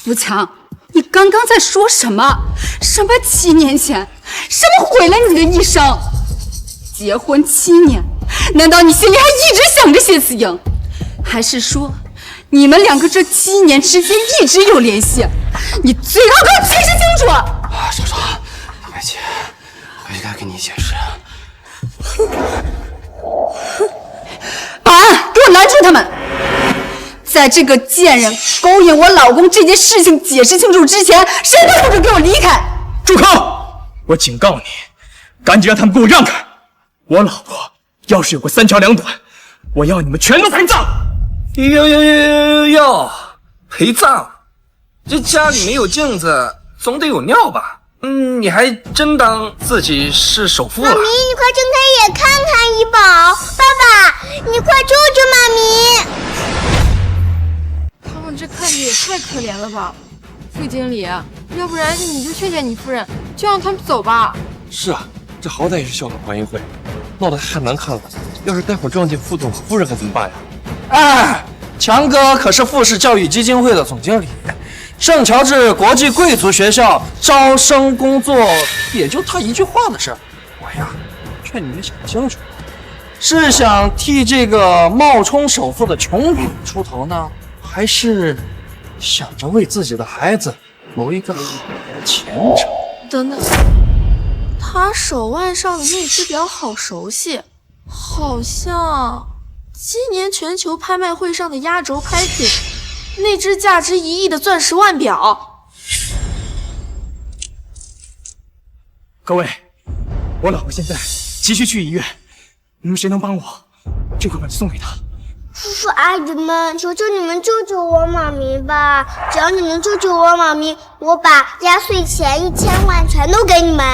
富强，你刚刚在说什么？什么7年前？什么毁了你的一生？结婚7年，难道你心里还一直想着谢慈莹？还是说，你们两个这7年之间一直有联系？你最好给我解释清楚！少少，别急，我应该跟你解释。保安，给我拦住他们！在这个贱人勾引我老公这件事情解释清楚之前，谁都不准给我离开！住口！我警告你，赶紧让他们给我让开！我老婆要是有个3长2短，我要你们全都陪葬！哟，陪葬？这家里没有镜子，总得有尿吧？你还真当自己是首富了？妈咪，你快睁开眼看看怡宝！爸爸，你快救救妈咪！他们这看着也太可怜了吧，副经理，要不然你就劝劝你夫人，就让他们走吧。是啊，这好歹也是校董欢迎会，闹得太难看了。要是待会儿撞见副总和夫人，可怎么办呀？哎，强哥可是富士教育基金会的总经理，圣乔治国际贵族学校招生工作也就他一句话的事儿。我呀，劝你们想清楚，是想替这个冒充首富的穷鬼出头呢，还是想着为自己的孩子谋一个好的前程？等等，他手腕上的那只表好熟悉，好像今年全球拍卖会上的压轴拍品，那只价值1亿的钻石腕表。各位，我老婆现在急需去医院，你们谁能帮我？这块表送给她。叔叔阿姨们，求求你们救救我妈咪吧！只要你能救救我妈咪，我把压岁钱1000万全都给你们。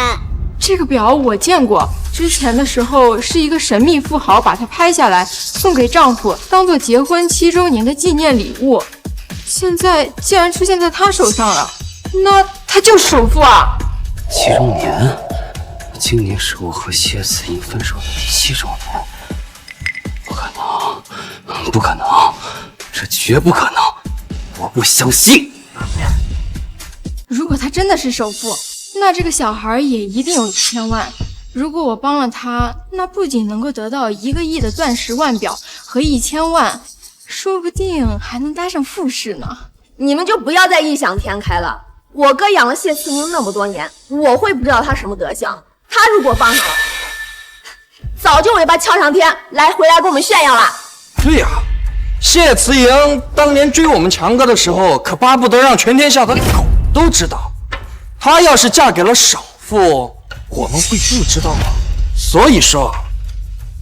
这个表我见过，之前的时候是一个神秘富豪把它拍下来送给丈夫，当做结婚7周年的纪念礼物。现在既然出现在他手上了，那他就是首富啊！7周年，今年是我和谢慈莹分手的第7周年。不可能，不可能，这绝不可能！我不相信。如果他真的是首富，那这个小孩也一定有1000万。如果我帮了他，那不仅能够得到1个亿的钻石腕表和1000万，说不定还能搭上富士呢。你们就不要再异想天开了。我哥养了谢慈莹那么多年，我会不知道他什么德行？他如果帮上了，早就尾巴翘上天，回来跟我们炫耀了。对呀，谢慈莹当年追我们强哥的时候，可巴不得让全天下的狗都知道。她要是嫁给了首富，我们会不知道吗？所以说，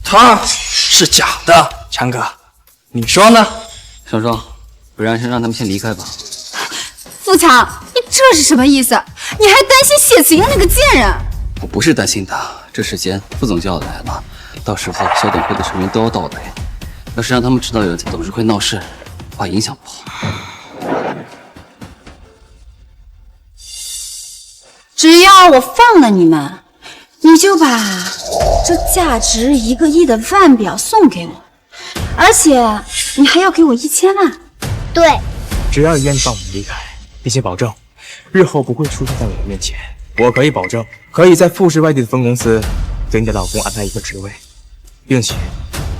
她是假的。强哥，你说呢？少壮，不然先让他们先离开吧。富强，你这是什么意思？你还担心谢慈莹那个贱人？我不是担心他，这时间副总就要来了，到时候校董会的成员都要到来，要是让他们知道有人在董事会闹事，怕影响不好。只要我放了你们，你就把这价值1个亿的腕表送给我，而且你还要给我1000万。对，只要你愿意放我们离开，并且保证日后不会出现在我的面前，我可以保证可以在富士外地的分公司给你的老公安排一个职位，并且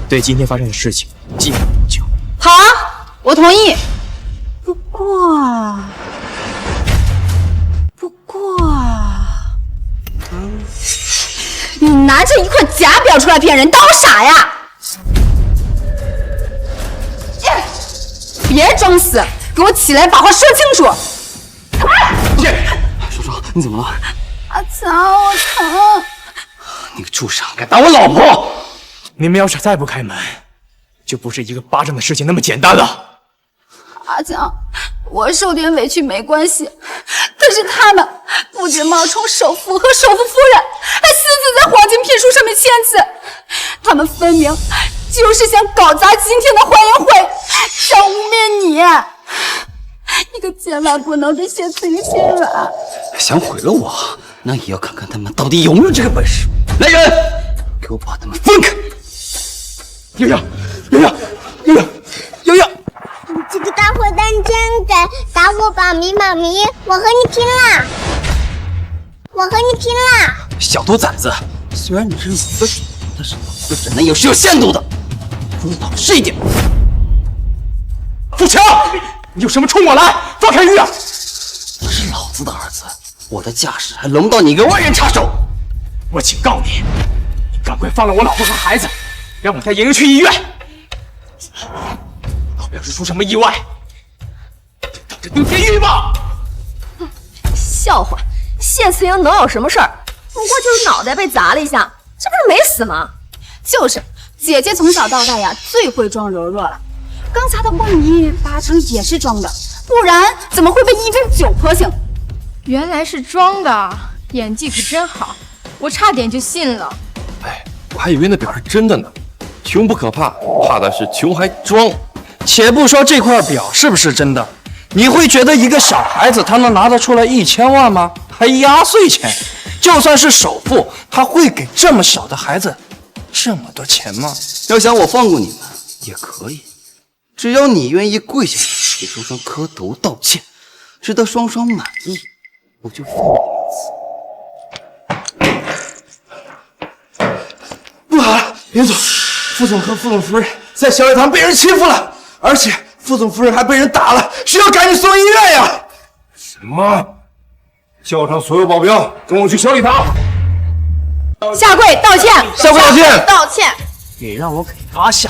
对今天发生的事情记恨不究。好啊，我同意。不过，你拿着一块假表出来骗人，当我傻呀？别装死，给我起来，把话说清楚。少壮，你怎么了？阿强，我疼。你个畜生，敢打我老婆！你们要是再不开门，就不是一个巴掌的事情那么简单了。阿强，我受点委屈没关系，可是他们不止冒充首富和首富夫人，还私自在黄金聘书上面签字，他们分明就是想搞砸今天的欢迎会，想污蔑你。你可千万不能对谢慈云心软。想毁了我，那也要看看他们到底有没有这个本事。来人，给我把他们分开！悠悠，悠悠，悠悠，悠悠！你这个大坏蛋真敢打我妈咪！我和你拼了！我和你拼了！小兔崽子，虽然你是老子主，但是老子忍耐也是有限度的，你老实一点。富强，你有什么冲我来？放开玉儿！他是老子的儿子，我的架势还轮不到你一个外人插手。我警告你，你赶快放了我老婆和孩子，让我带莹莹去医院。老子要是出什么意外，就等着丢监狱吧！笑话，谢慈莹能有什么事儿？不过就是脑袋被砸了一下，这不是没死吗？就是，姐姐从小到大呀最会装柔弱了。刚才的昏迷八成也是装的，不然怎么会被一针9泼醒？原来是装的，演技可真好，我差点就信了。哎，我还以为那表是真的呢。穷不可怕，怕的是穷还装。且不说这块表是不是真的，你会觉得一个小孩子他能拿得出来1000万吗？还压岁钱？就算是首付，他会给这么小的孩子这么多钱吗？要想我放过你们也可以，只要你愿意跪下给双双磕头道歉，直到双双满意，我就放你一次。不好了，林总，副总和副总夫人在小礼堂被人欺负了，而且副总夫人还被人打了，需要赶紧送医院呀！什么？叫上所有保镖，跟我去小礼堂。下跪道歉，下跪道歉，道歉！你让我给他下，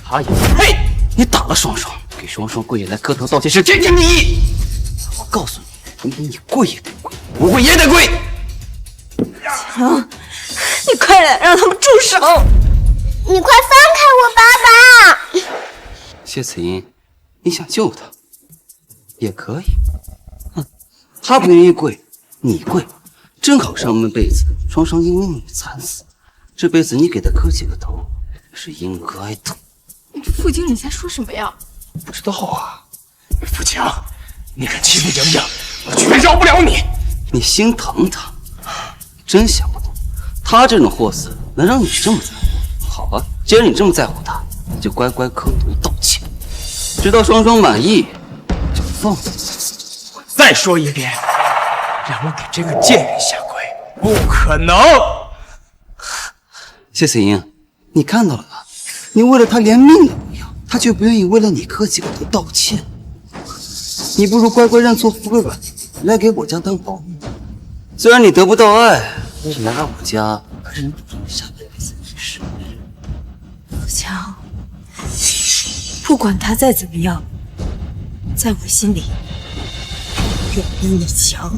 他也嘿！你打了双双，给双双跪下来磕头道歉是天经地义。我告诉你，你跪也得跪，不跪也得跪。强，你快点让他们住手！你快放开我爸爸！谢慈莹，你想救他也可以。哼，他不愿意跪，你跪，正好上半辈子双双因为你惨死，这辈子你给他磕几个头是应该的。副经理在说什么呀？不知道啊。富强，你敢欺负莹莹，我绝饶不了你！你心疼他，真想不通，他这种货色能让你这么在乎。好吧，既然你这么在乎他，你就乖乖磕头道歉，直到双双满意，就放你。我再说一遍，让我给这个贱人下跪，不可能！谢慈莹，你看到了吧？你为了他连命都不要，他却不愿意为了你磕几个头道歉。你不如乖乖认错服个软，来给我家当保姆。虽然你得不到爱，但是来到我家可是能保证你下辈子的事。富强，不管他再怎么样，在我心里，远比你强，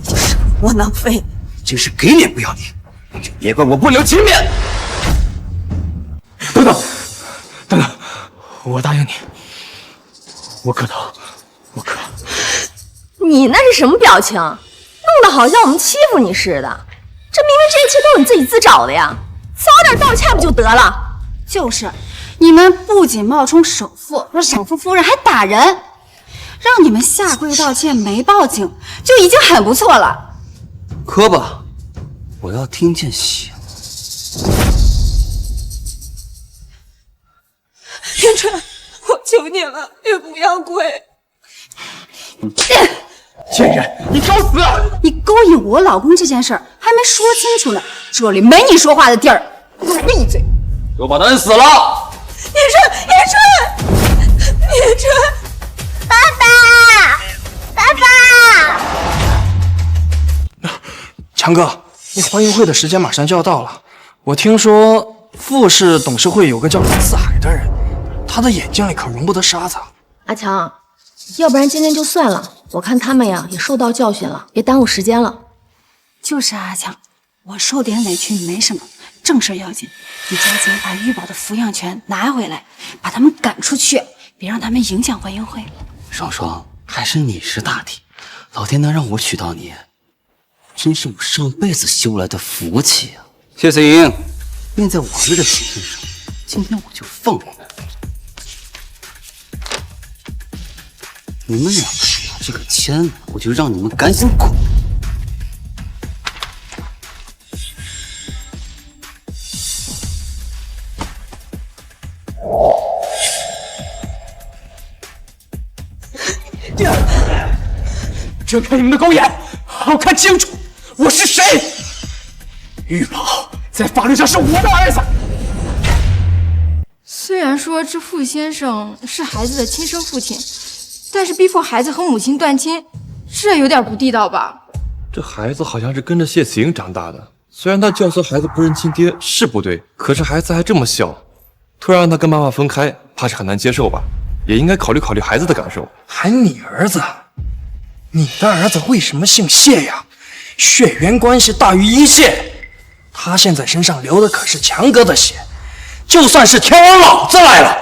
你就是个窝囊废。真是给脸不要脸，就别怪我不留情面。等等，等等，我答应你，我磕头，我磕。你那是什么表情？弄得好像我们欺负你似的。这明明这一切都是你自己自找的呀，早点道歉不就得了？就是，你们不仅冒充首富，说首富夫人还打人，让你们下跪道歉没报警，就已经很不错了。磕吧，我要听见响。天春，我求你了，也不要跪。贱人，你找死！你勾引我老公这件事儿还没说清楚呢，这里没你说话的地儿。闭嘴！给我把他摁死了！叶春，爸爸，爸爸！强哥，那欢迎会的时间马上就要到了。我听说富士董事会有个叫林四海的人，他的眼睛里可容不得沙子。阿强，要不然今天就算了，我看他们呀也受到教训了，别耽误时间了。就是阿强，我受点委屈没什么，正事要紧。你抓紧把玉宝的抚养权拿回来，把他们赶出去，别让他们影响欢迎会。双双，还是你是大体，老天能让我娶到你，真是我上辈子修来的福气啊！谢思莹，念在往日的情分上，今天我就放过你。你们两个拿这个签，我就让你们赶紧滚！睁开你们的狗眼，好好看清楚，我是谁！玉宝在法律上是我的儿子。虽然说这傅先生是孩子的亲生父亲，但是逼迫孩子和母亲断亲，这有点不地道吧？这孩子好像是跟着谢慈莹长大的，虽然他教唆孩子不认亲爹是不对，可是孩子还这么小，突然让他跟妈妈分开，怕是很难接受吧？也应该考虑考虑孩子的感受。还你儿子？你的儿子为什么姓谢呀？血缘关系大于一切。他现在身上流的可是强哥的血，就算是天王老子来了，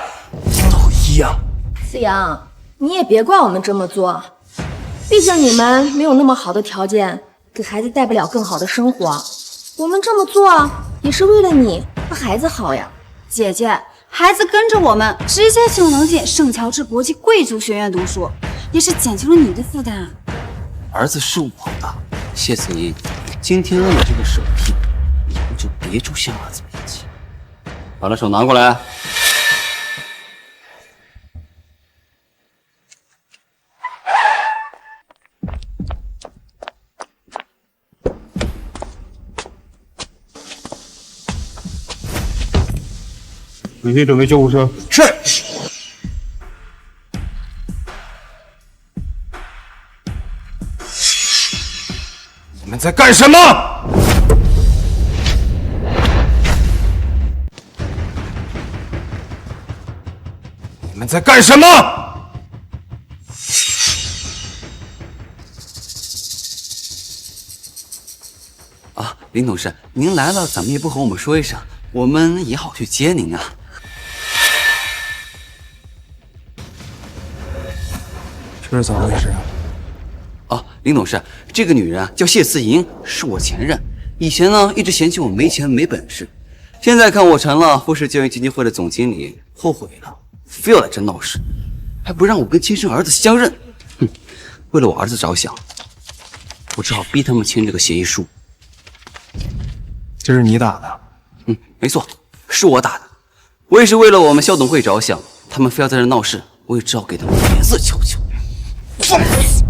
都一样。思阳，你也别怪我们这么做，毕竟你们没有那么好的条件，给孩子带不了更好的生活。我们这么做也是为了你和孩子好呀。姐姐，孩子跟着我们直接就能进圣乔治国际贵族学院读书，也是减轻了你的负担。儿子是我的，谢慈莹，今天摁了这个手屁，以后就别出现儿子面前。把那手拿过来。明天准备救护车。是。你们在干什么？你们在干什么？啊，林董事，您来了，怎么也不和我们说一声，我们也好去接您啊。这是怎么回事啊？啊，林董事，这个女人啊叫谢慈莹，是我前任，以前呢一直嫌弃我没钱没本事，现在看我成了富士教育基金会的总经理，后悔了，非要来这闹事，还不让我跟亲生儿子相认。哼，为了我儿子着想，我只好逼他们签这个协议书。这是你打的？嗯，没错，是我打的。我也是为了我们校董会着想，他们非要在这闹事，我也只好给他们脸色瞧瞧。放肆！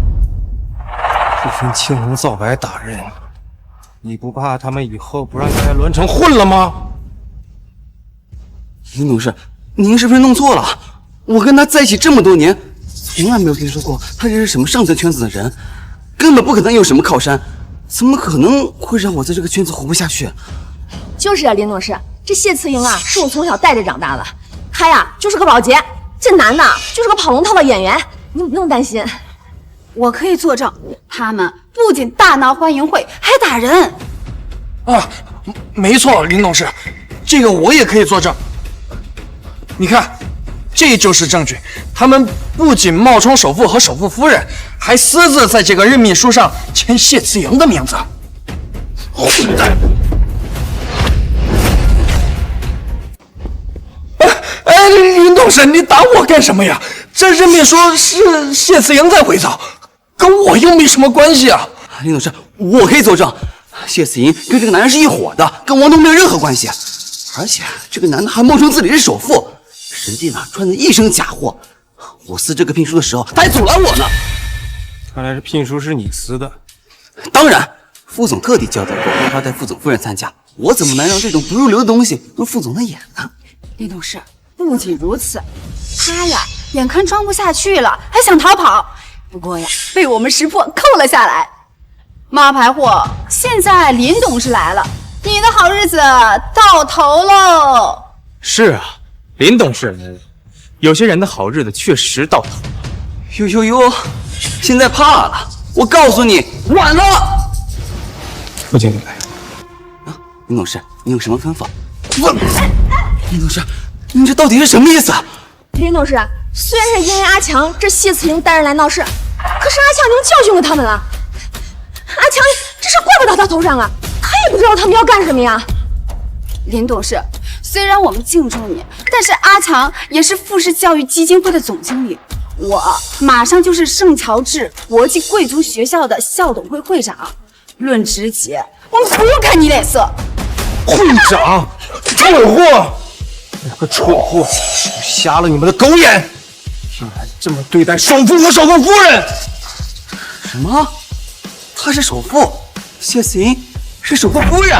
不分青红皂白打人，你不怕他们以后不让你在栾城混了吗？林董事，您是不是弄错了？我跟他在一起这么多年，从来没有听说过他这是什么上层圈子的人，根本不可能有什么靠山，怎么可能会让我在这个圈子活不下去？就是啊，林董事，这谢慈莹啊，是我从小带着长大的，她呀就是个保洁，这男的就是个跑龙套的演员，你不用担心。我可以作证，他们不仅大闹欢迎会，还打人。啊，没错，林董事，这个我也可以作证。你看，这就是证据。他们不仅冒充首富和首富夫人，还私自在这个任命书上签谢慈莹的名字。混蛋！哎，林董事，你打我干什么呀？这任命书是谢慈莹在伪造，跟我又没什么关系啊！林董事，我可以作证，谢慈莹跟这个男人是一伙的，跟王东没有任何关系。而且这个男的还冒充自己是首富，实际呢穿的一身假货。我撕这个聘书的时候，他还阻拦我呢。看来是聘书是你撕的。当然，副总特地交代过，让他带副总夫人参加。我怎么能让这种不入流的东西入副总的眼呢？林董事，不仅如此，他呀眼看装不下去了，还想逃跑，不过呀被我们识破扣了下来。冒牌货，现在林董事来了，你的好日子到头喽！是啊，林董事来了，有些人的好日子确实到头了。呦呦呦，现在怕了，我告诉你，晚了。父亲来了。啊，林董事，你有什么吩咐？林董事，您这到底是什么意思啊？林董事，虽然是因为阿强这谢慈莹带人来闹事，可是阿强已经教训过他们了。阿强这事怪不到他头上啊，他也不知道他们要干什么呀。林董事，虽然我们敬重你，但是阿强也是富士教育基金会的总经理，我马上就是圣乔治国际贵族学校的校董会会长，论职级，我们不用看你脸色。会长，蠢货！两个蠢货，瞎了你们的狗眼！竟然这么对待首富和首富夫人！什么？他是首富，谢思莹是首富夫人。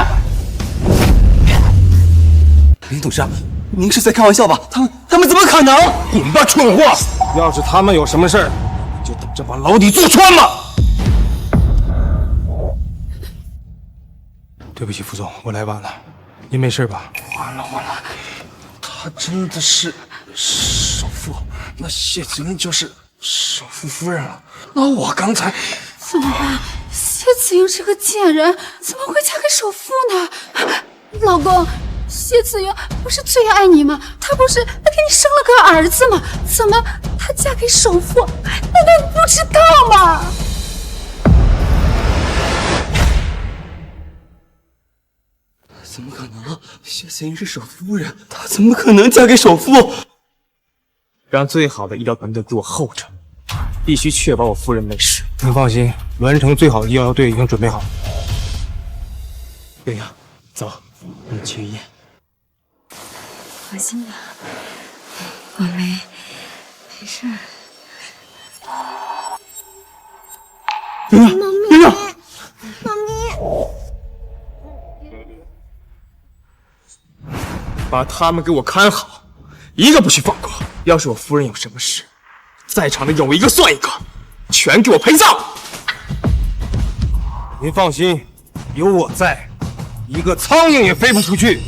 林董事，您是在开玩笑吧？他们怎么可能？滚吧，蠢货！要是他们有什么事儿，就等着把牢底坐穿吧。对不起，副总，我来晚了。您没事吧？完了，他真的是首富，那谢子英就是首富夫人了。那我刚才怎么办？谢子英是个贱人，怎么会嫁给首富呢？老公，谢子英不是最爱你吗？她不是给你生了个儿子吗？怎么她嫁给首富？难道你不知道吗？怎么可能？谢思莹是首富夫人，她怎么可能嫁给首富？让最好的医疗团队给我候着，必须确保我夫人没事。您放心，栾城最好的医疗队已经准备好了。月阳，走，我们去医院。放心吧，我没事。月阳，月阳，妈咪。把他们给我看好，一个不许放过。要是我夫人有什么事，在场的有一个算一个，全给我陪葬。您放心，有我在，一个苍蝇也飞不出去。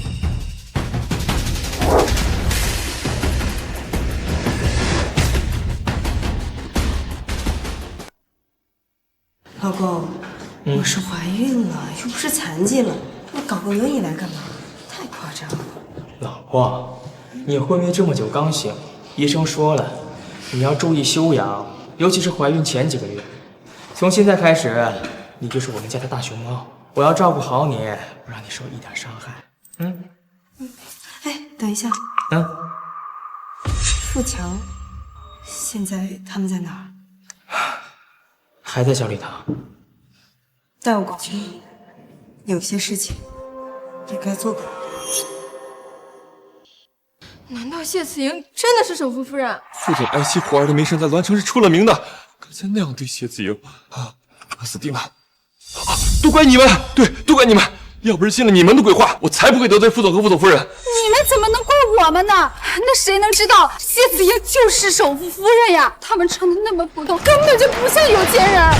老公，我是怀孕了，又不是残疾了，我搞个轮椅来干嘛？太夸张了。老婆，你昏迷这么久刚醒，医生说了，你要注意休养，尤其是怀孕前几个月。从现在开始，你就是我们家的大熊猫，我要照顾好你，不让你受一点伤害。哎，等一下，富强，现在他们在哪儿？还在小礼堂。带我过去，有些事情你该做的。难道谢慈莹真的是首富夫人？副总爱妻虎儿的名声在栾城是出了名的，刚才那样对谢子莹，死定了！都怪你们，对，都怪你们！要不是信了你们的鬼话，我才不会得罪副总和副总夫人。你们怎么能怪我们呢？那谁能知道谢子英就是首富夫人呀？他们穿的那么普通，根本就不像有钱人。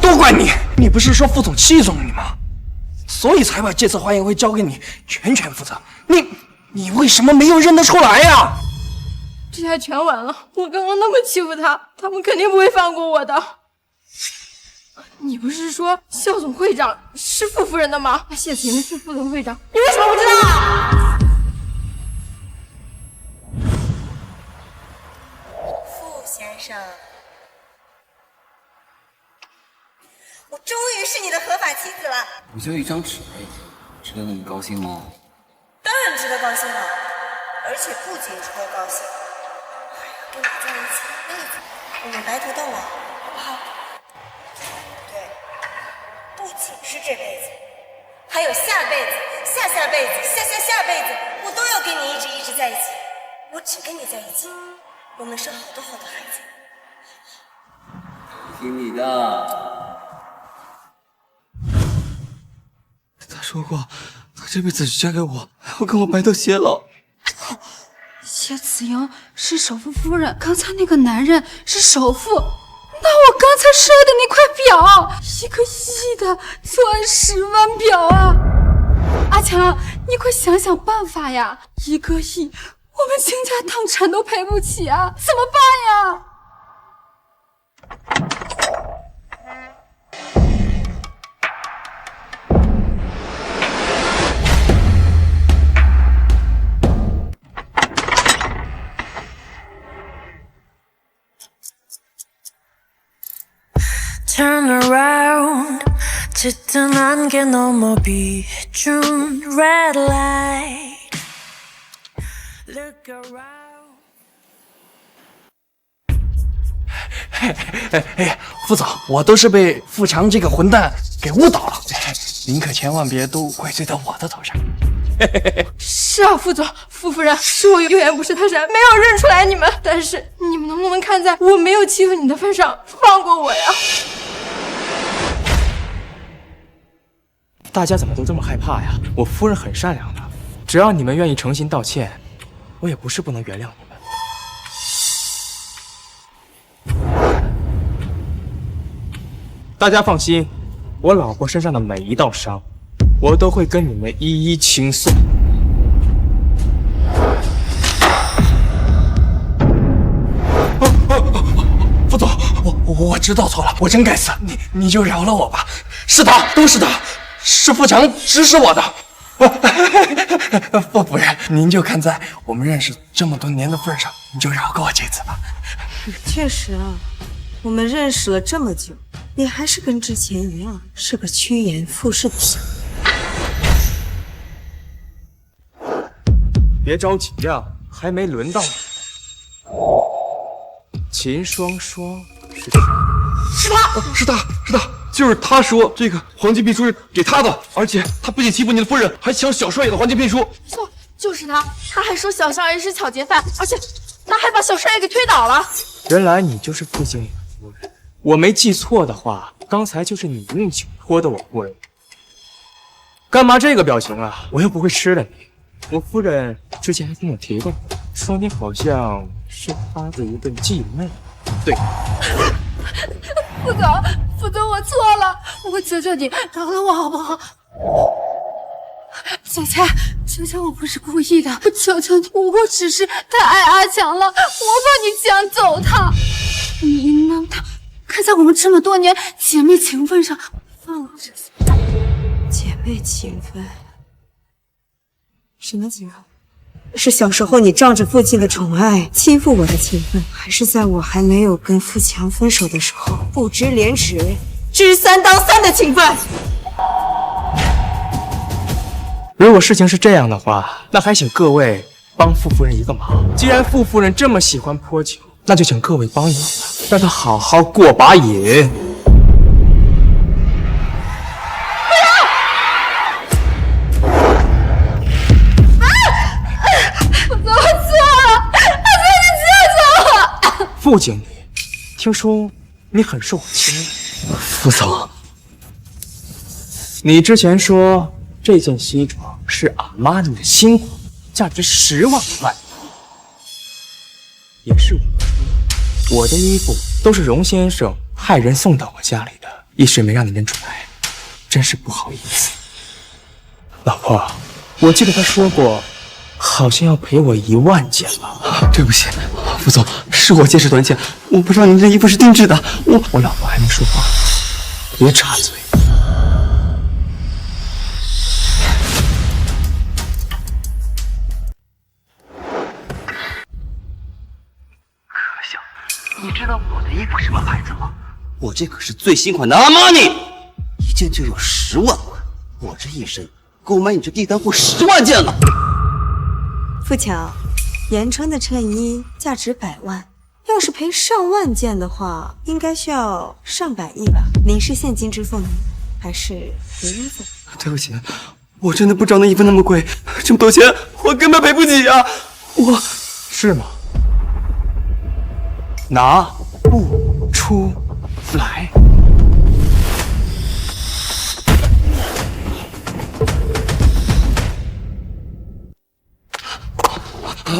都怪你！你不是说副总器重你吗？所以才把这次欢迎会交给你全权负责。你为什么没有认得出来呀？这下全完了！我刚刚那么欺负他，他们肯定不会放过我的。你不是说校总会长是傅夫人的吗？那谢子莹是副总会长，你为什么不知道？傅先生，我终于是你的合法妻子了。不就一张纸而已，值得你高兴吗？当然值得高兴了，而且不仅值得高兴，跟你在一起一辈子，我们白头到老，好不好？对，不仅是这辈子，还有下辈子、下下辈子、下下下辈子，我都要跟你一直一直在一起。我只跟你在一起，我们生好多好多孩子。听你的。他说过，他这辈子只嫁给我，还要跟我白头偕老。谢子莹是首富夫人，刚才那个男人是首富，那我刚才摔的那块表，1个亿的钻石腕表啊！阿强，你快想想办法呀！1个亿，我们倾家荡产都赔不起啊，怎么办呀？Turn around 짙은 안개 넘어 비춘 red light. Look around. 副总，我都是被富强这个混蛋给误导了，您可千万别都怪罪到我的头上。是啊，副总，夫人，是我有眼不识泰山，没有认出来你们。但是你们能不能看在我没有欺负你的份上，放过我呀？大家怎么都这么害怕呀？我夫人很善良的，只要你们愿意诚心道歉，我也不是不能原谅你们。大家放心，我老婆身上的每一道伤，我都会跟你们一一倾诉。副总，我知道错了，我真该死，你就饶了我吧。是他，都是他，是富强指使我的。夫人，您就看在我们认识这么多年的份上，你就饶过我这次吧。确实啊，我们认识了这么久，你还是跟之前一样，是个趋炎附势的人。别着急呀，还没轮到你。秦双双是谁？是他，就是他说这个黄金聘书是给他的，而且他不仅欺负你的夫人，还抢小少爷的黄金聘书。错，就是他，他还说小少爷是抢劫犯，而且他还把小少爷给推倒了。原来你就是傅经理的夫人，我没记错的话，刚才就是你用酒泼的我夫人。干嘛这个表情啊？我又不会吃了你。我夫人之前还跟我提过，说你好像是她的一个继妹。对。副总，我错了，我求求你饶了我好不好？姐姐，我不是故意的，我求求你，我只是太爱阿强了，我怕你抢走他，你能看在我们这么多年姐妹情分上，放了这次。姐妹情分？什么情分？是小时候你仗着父亲的宠爱欺负我的情分，还是在我还没有跟富强分手的时候不知廉耻、知三当三的情分？如果事情是这样的话，那还请各位帮傅夫人一个忙。既然傅夫人这么喜欢泼酒，那就请各位帮一忙吧，让她好好过把瘾。傅经理，听说你很受我青睐。副总，你之前说这件西装是阿玛尼的新款，价值10万块，也是我的衣服都是荣先生派人送到我家里的，一时没让你认出来，真是不好意思。老婆，我记得他说过，好像要赔我1万件吧？对不起，副总，是我见识短浅，我不知道您这衣服是定制的。我老婆还没说话，别插嘴。可笑，你知道我的衣服什么牌子吗？我这可是最新款的阿玛尼，一件就有10万块，我这一身够买你这地摊货10万件了。富强，言春的衬衣价值100万，要是赔上万件的话，应该需要上百亿吧？您是现金支付呢，还是留衣服？对不起，我真的不知道那衣服那么贵，这么多钱我根本赔不起啊！我是吗？拿不出来。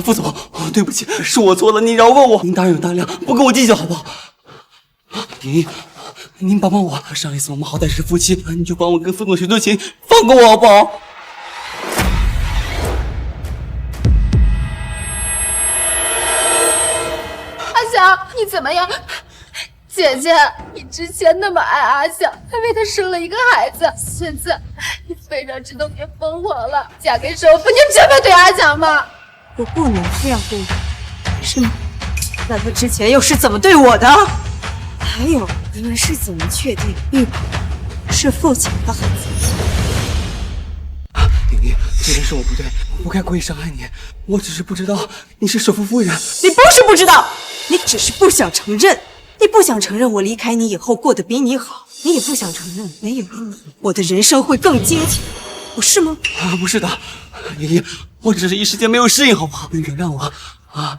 副总，对不起，是我错了，你饶过我。您大人有大量，不跟我计较好不好？您帮帮我，上一次我们好歹是夫妻，你就帮我跟副总学做情，放过我好不好？阿强，你怎么样？姐姐，你之前那么爱阿强，还为他生了一个孩子，现在你非让这都变疯狂了，嫁给首富，你这么对阿强吗？我不能这样对你，是吗？那他之前又是怎么对我的？还有，你们是怎么确定玉宝是父亲的孩子？玲玲，这件事我不对，我不该故意伤害你，我只是不知道你是首富夫人。你不是不知道，你只是不想承认。你不想承认我离开你以后过得比你好，你也不想承认没有了你，我的人生会更精彩，不是吗？不是的，爷爷，我只是一时间没有适应，好不好？你原谅我啊！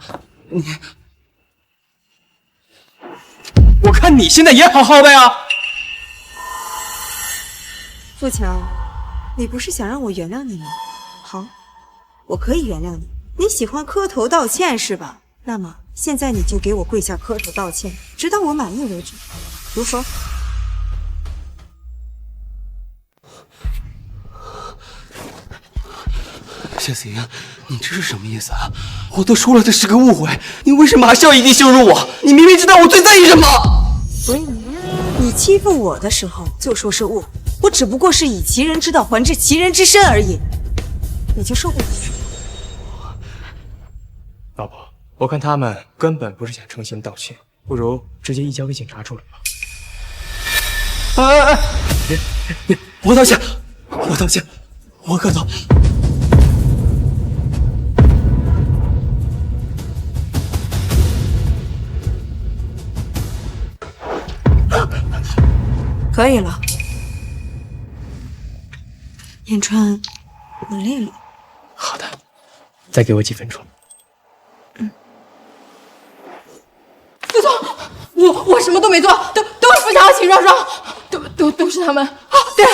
我看你现在也好好的呀。富强，你不是想让我原谅你吗？好，我可以原谅你。你喜欢磕头道歉是吧？那么现在你就给我跪下磕头道歉，直到我满意为止，如何？谢思莹，你这是什么意思啊？我都说了这是个误会，你为什么还是要一定羞辱我？你明明知道我最在意什么。所以你欺负我的时候就说是误，我只不过是以其人之道还治其人之身而已，你就受不了。老婆，我看他们根本不是想诚心道歉，不如直接移交给警察处理吧。别！我道歉，我道歉，我磕头。可以了，言川，我累了。好的，再给我几分钟。副总，我什么都没做，都是富强和秦双双，都是他们。啊，对了，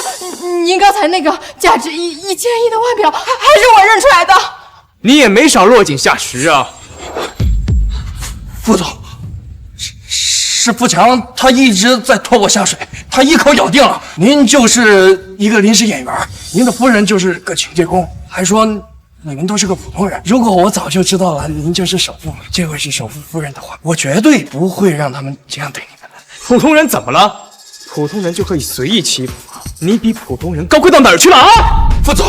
您刚才那个价值1000亿的腕表，还是我认出来的。你也没少落井下石啊，副总。是富强，他一直在拖我下水，他一口咬定了您就是一个临时演员，您的夫人就是个清洁工，还说你们都是个普通人。如果我早就知道了您就是首富，这位是首富夫人的话，我绝对不会让他们这样对你们的。普通人怎么了？普通人就可以随意欺负吗？你比普通人高贵到哪儿去了啊？副总，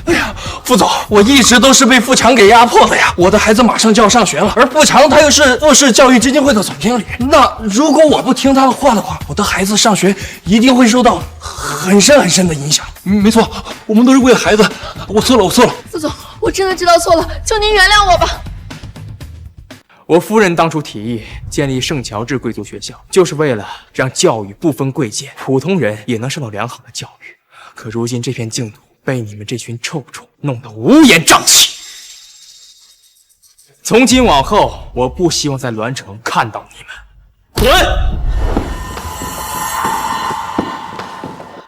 哎呀，副总，我一直都是被富强给压迫的呀！我的孩子马上就要上学了，而富强他又是富士教育基金会的总经理。那如果我不听他的话的话，我的孩子上学一定会受到很深的影响。没错，我们都是为了孩子。我错了。副总，我真的知道错了，求您原谅我吧。我夫人当初提议建立圣乔治贵族学校，就是为了让教育不分贵贱，普通人也能受到良好的教育。可如今这片净土被你们这群臭虫弄得乌烟瘴气。从今往后，我不希望在栾城看到你们，滚！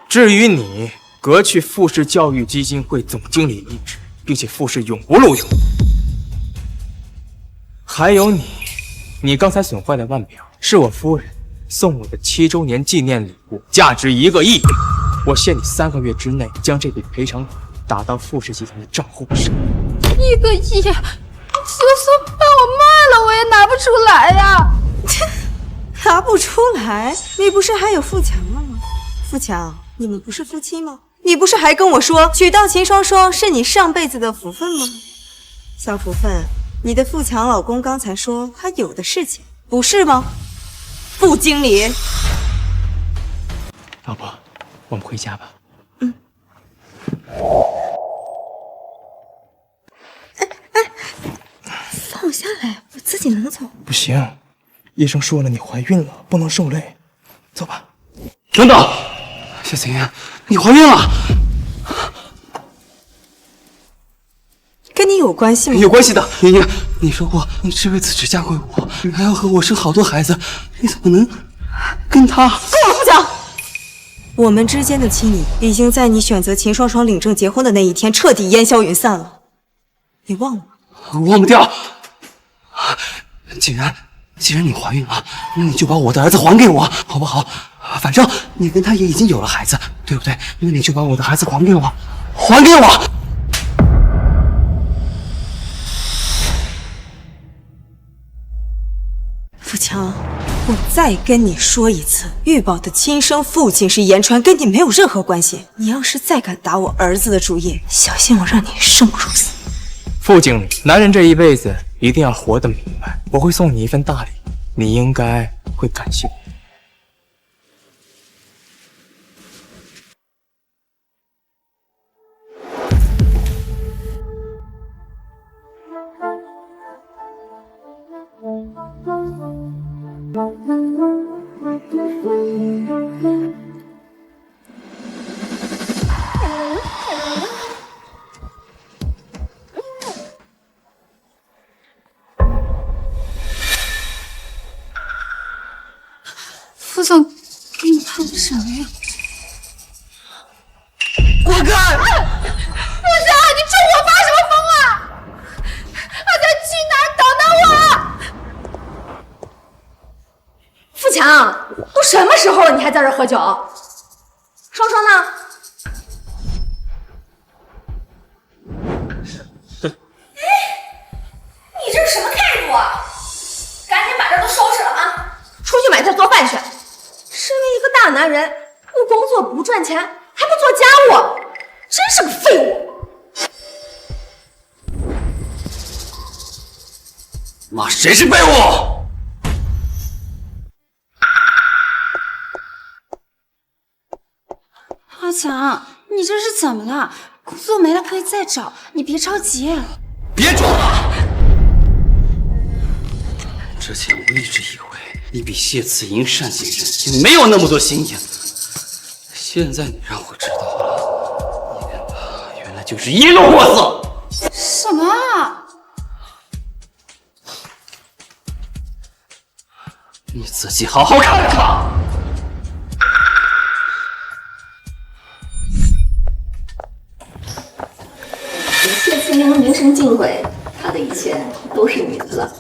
至于你，革去富士教育基金会总经理一职，并且富士永不录用。还有你刚才损坏的腕表是我夫人送我的7周年纪念礼物，价值1个亿。我限你3个月之内将这笔赔偿款打到富士集团的账户上。1个亿，就算把我卖了，我也拿不出来呀！拿不出来？你不是还有富强了吗？富强，你们不是夫妻吗？你不是还跟我说娶到秦双双是你上辈子的福分吗？小福分，你的富强老公刚才说他有的是钱，不是吗？副经理，老婆，我们回家吧。放我下来，我自己能走。不行，医生说了，你怀孕了，不能受累。走吧。等等，谢思妍，你怀孕了。跟你有关系吗？有关系的，爷爷，你说过你这辈子只嫁给我，你还要和我生好多孩子，你怎么能跟他？够了，富强！我们之间的亲昵已经在你选择秦双双领证结婚的那一天彻底烟消云散了，你忘了吗？忘不掉。既然你怀孕了，那你就把我的儿子还给我，好不好？反正你跟他也已经有了孩子，对不对？那你就把我的孩子还给我，还给我！富强，我再跟你说一次，玉宝的亲生父亲是言川，跟你没有任何关系。你要是再敢打我儿子的主意，小心我让你生不如死。副经理，男人这一辈子一定要活得明白。我会送你一份大礼，你应该会感谢我。副总给你拍的什么呀？滚开！副总，你冲我发什么疯啊？我在去哪儿？等等我！富强，都什么时候了，你还在这儿喝酒？双双呢？你这是什么态度啊？赶紧把这都收拾了啊！出去买菜做饭去。身为一个大男人，不工作不赚钱，还不做家务，真是个废物！骂谁是废物？阿强，你这是怎么了？工作没了可以再找，你别着急。别装了！之前我一直以为你比谢慈莹善解人意，没有那么多心眼。现在你让我知道了，你原来就是一路货色。什么啊？你自己好好看看。谢慈莹名声尽毁，她的一切都是你的了。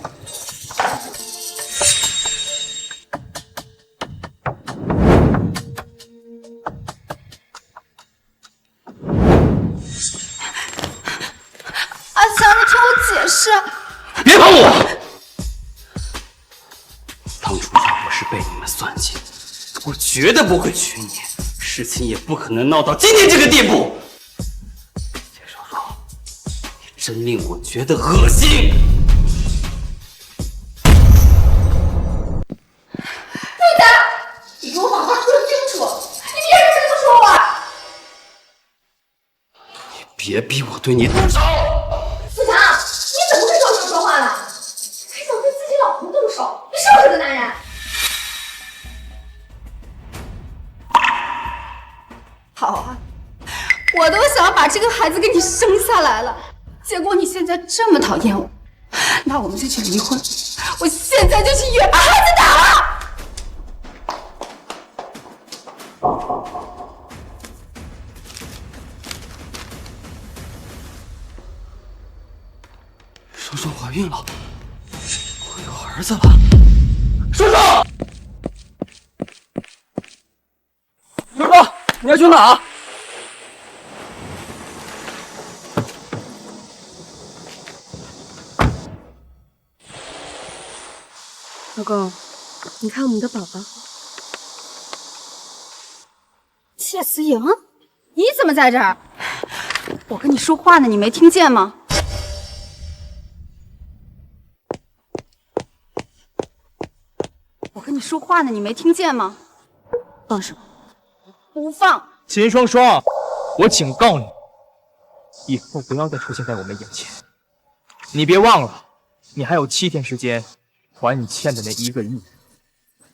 阿强，你听我解释。别碰我！当初要不是被你们算计，我绝对不会娶你，事情也不可能闹到今天这个地步。谢双双，你真令我觉得恶心。对的，你给我好好说清楚，你凭什么这么说我？你别逼我对你动手！富强，你怎么会这么说话呢？还想对自己老婆动手，你是不是个男人？好啊，我都想要把这个孩子给你生下来了，结果你现在这么讨厌我，那我们就去离婚，我现在就去医院把孩子打了。双双怀孕了，我有儿子了。双双，双双，你要去哪？老公，你看我们的宝宝。谢思莹，你怎么在这儿？我跟你说话呢，你没听见吗？我跟你说话呢，你没听见吗？放手！不放！秦双双，我警告你，以后不要再出现在我们眼前。你别忘了，你还有7天时间还你欠的那1个亿。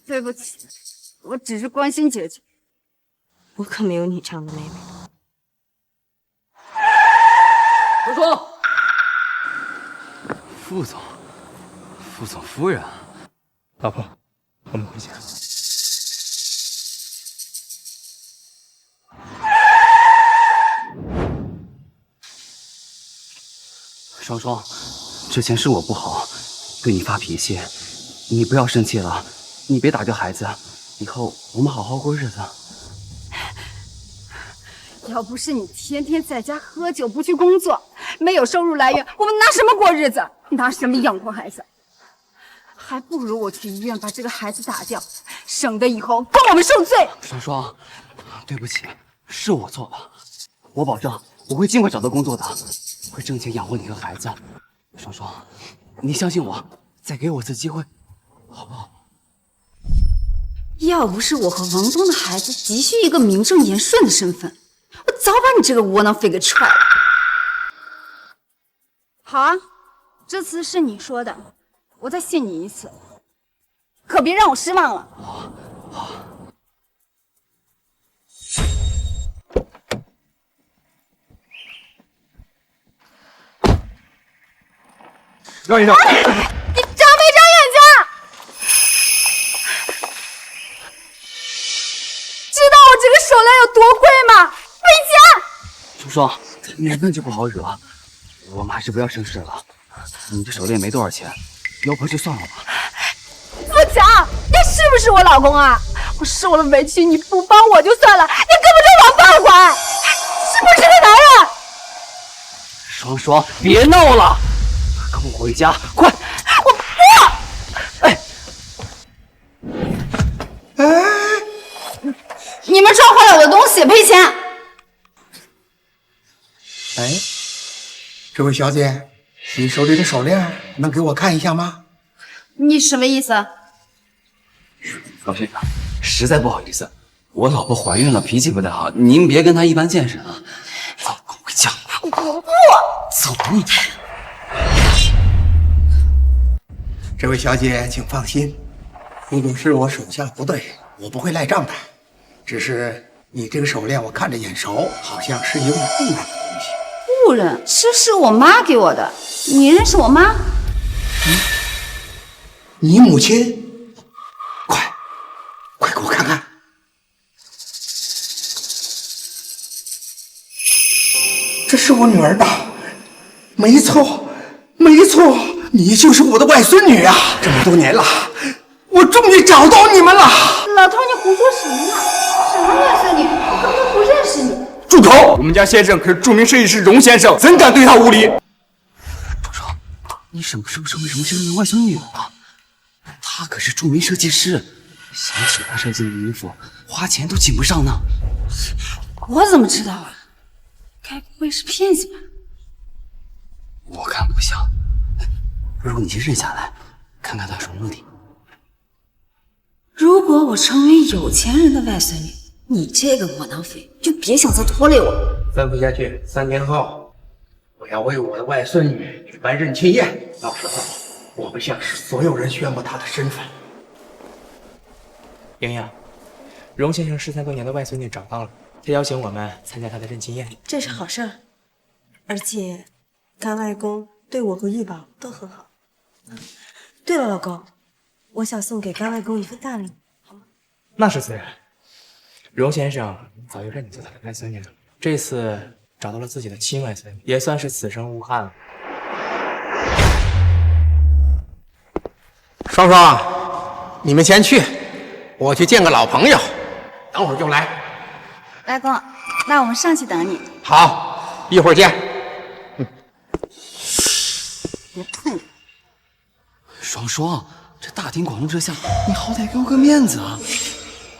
对不起，我只是关心姐姐。我可没有你这样的妹妹。双双，副总夫人，老婆，我们回家。双双，之前是我不好，对你发脾气，你不要生气了，你别打这孩子，以后我们好好过日子。要不是你天天在家喝酒不去工作，没有收入来源，我们拿什么过日子？拿什么养活孩子？还不如我去医院把这个孩子打掉，省得以后跟我们受罪。双双，对不起，是我错了，我保证我会尽快找到工作的，会挣钱养活你和孩子。双双，你相信我，再给我次机会，好不好？要不是我和王东的孩子急需一个名正言顺的身份，我早把你这个窝囊废给踹了。好啊，这次是你说的，我再信你一次。可可别让我失望了。让一让。你长没长眼睛？知道我这个手链有多贵吗？赔钱！双双，你那就不好惹，我们还是不要生事了。你这手链没多少钱，要不就算了吧。富强，你是不是我老公啊？我受了委屈你不帮我就算了，你根本就王八拐，是不是个男人？双双，别闹了，跟我回家，快！我不！你们撞坏了我的东西，赔钱！哎，这位小姐，你手里的手链能给我看一下吗？你什么意思？高先生，实在不好意思，我老婆怀孕了，脾气不太好，您别跟她一般见识啊。走，跟我回家。不，走你！这位小姐，请放心，如果是我手下不对，我不会赖账的。只是你这个手链我看着眼熟，好像是有点不安的东西。不认，这是我妈给我的。你认识我妈？你母亲？快给我看看！这是我女儿的，没错，你就是我的外孙女啊！这么多年了，我终于找到你们了。老头，你胡说什么呢？什么外孙女？我根本不认识你。住口！我们家先生可是著名设计师荣先生，怎敢对他无礼？双双，你什么时候成为荣先生的外孙女了？他可是著名设计师，想请他设计的衣服，花钱都请不上呢。我怎么知道啊？该不会是骗子吧？我看不像。不如你先认下来，看看他什么目的。如果我成为有钱人的外孙女，你这个窝囊废就别想再拖累我。吩咐下去，3天后，我要为我的外孙女举办认亲宴，到时候我们向所有人宣布她的身份。莹莹，荣先生失散多年的外孙女找到了，他邀请我们参加他的认亲宴。这是好事儿，而且干外公对我和玉宝都很好。对了，老公，我想送给干外公一份大礼，好吗？那是自然。荣先生早就认你做他的外孙女了，这次找到了自己的亲外孙女，也算是此生无憾了。双双，你们先去，我去见个老朋友，等会儿就来。外公，那我们上去等你。好，一会儿见。别碰我！双双，这大庭广众之下，你好歹给我个面子啊！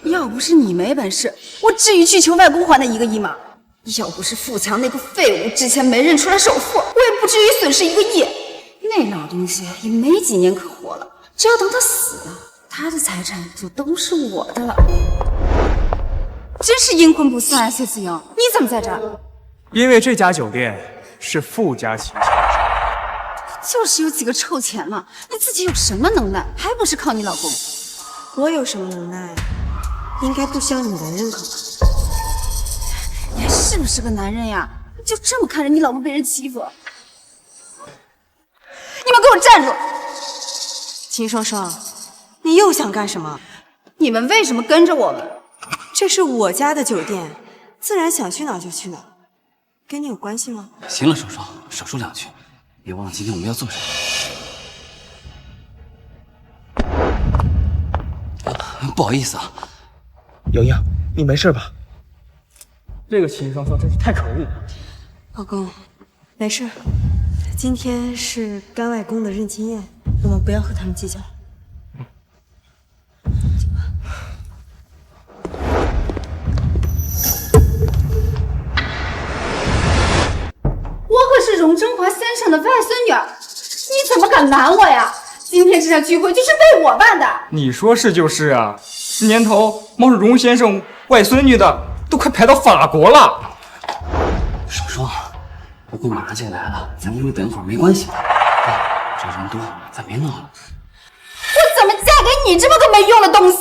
要不是你没本事，我至于去求外公还那1个亿吗？要不是富强那个废物之前没认出来首富，我也不至于损失1个亿。那老东西也没几年可活了，只要等他死了，他的财产就都是我的了。真是阴魂不散啊，谢思莹，你怎么在这儿？因为这家酒店是富家旗下。就是有几个臭钱嘛，你自己有什么能耐？还不是靠你老公？我有什么能耐？应该不需要你的认可吧？你还是不是个男人呀？就这么看着你老婆被人欺负？你们给我站住！秦双双，你又想干什么？你们为什么跟着我们？这是我家的酒店，自然想去哪就去哪，跟你有关系吗？行了，双双，少说2句，别忘了今天我们要做什么。不好意思啊，莹莹，你没事吧？这个秦双双真是太可恶了。老公，没事。今天是干外公的认亲宴，我们不要和他们计较。我可是荣征华先生的外孙女儿，你怎么敢拦我呀？今天这场聚会就是为我办的。你说是就是啊，这年头冒着荣先生外孙女的都快排到法国了。双双，不过马上就来了，咱们就等会儿没关系。这人多，咱别闹了。我怎么嫁给你这么个没用的东西。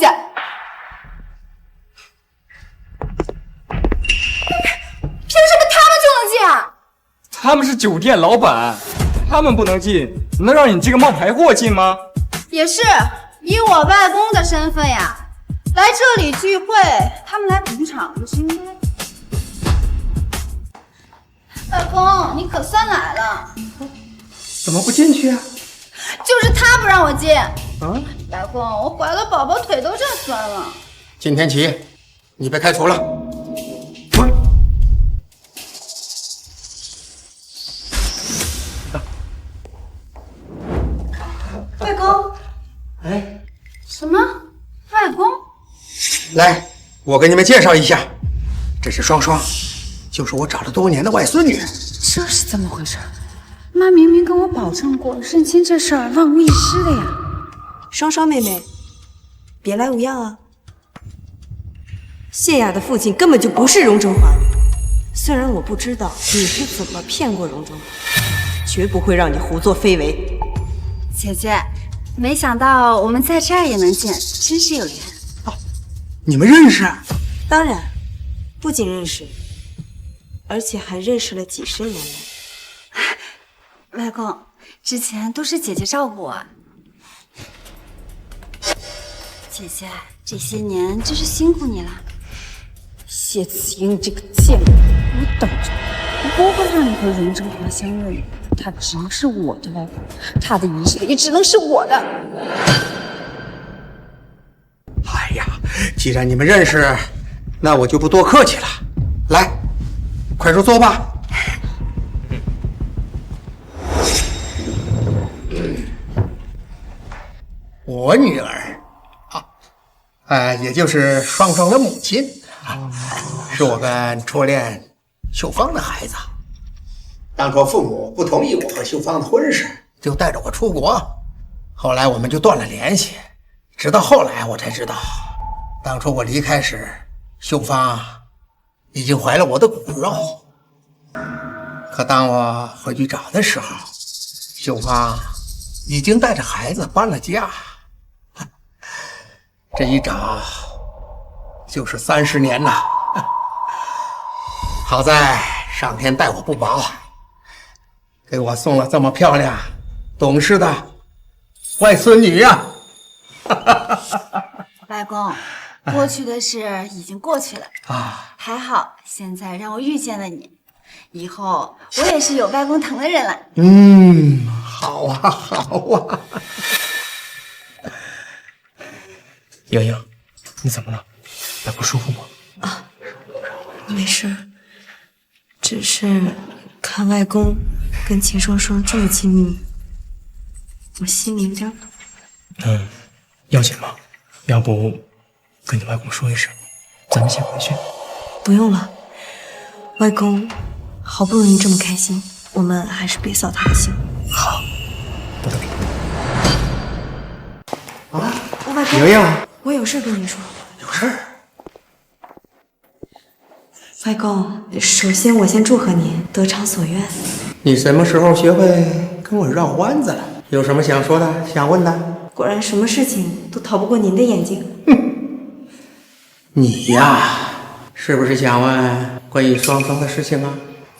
凭什么他们就能进啊？他们是酒店老板，他们不能进，能让你这个冒牌货进吗？也是，以我外公的身份呀，来这里聚会，他们来捧场就是应该。外公，你可算来了。怎么不进去啊？就是他不让我进。啊？外公，我怀了宝宝，腿都站酸了。今天起，你被开除了。外公，哎，什么？外公？来，我给你们介绍一下，这是双双，就是我找了多年的外孙女。这是怎么回事？妈明明跟我保证过，认亲这事儿万无一失的呀。双双妹妹，别来无恙啊！谢雅的父亲根本就不是荣征华，虽然我不知道你是怎么骗过荣征华，绝不会让你胡作非为。姐姐，没想到我们在这儿也能见，真是有缘。你们认识？当然，不仅认识，而且还认识了几十年了。外公，之前都是姐姐照顾我。姐姐，这些年真是辛苦你了。谢子英这个贱人，我等着，我不会让你和荣征华相认的。他只能是我的外公，他的一切也只能是我的。哎呀，既然你们认识，那我就不多客气了。来，快入座吧。我女儿也就是双双的母亲是我跟初恋秀芳的孩子。当初父母不同意我和秀芳的婚事，就带着我出国，后来我们就断了联系。直到后来我才知道，当初我离开时，秀芳已经怀了我的骨肉。可当我回去找的时候，秀芳已经带着孩子搬了家。这一找就是30年了。好在上天待我不薄，给我送了这么漂亮懂事的外孙女呀。外公，过去的事已经过去了还好现在让我遇见了你，以后我也是有外公疼的人了。好啊好啊。莹莹，你怎么了？还不舒服吗？没事，只是看外公跟秦双双这么亲密，我心里有点堵。要紧吗？要不跟你外公说一声，咱们先回去。不用了，外公好不容易这么开心，我们还是别扫他的兴。好，不得外公，莹莹，我有事跟你说。有事？外公，首先我先祝贺你得偿所愿。你什么时候学会跟我绕弯子了？有什么想说的、想问的？果然什么事情都逃不过您的眼睛。你呀，是不是想问关于双双的事情啊？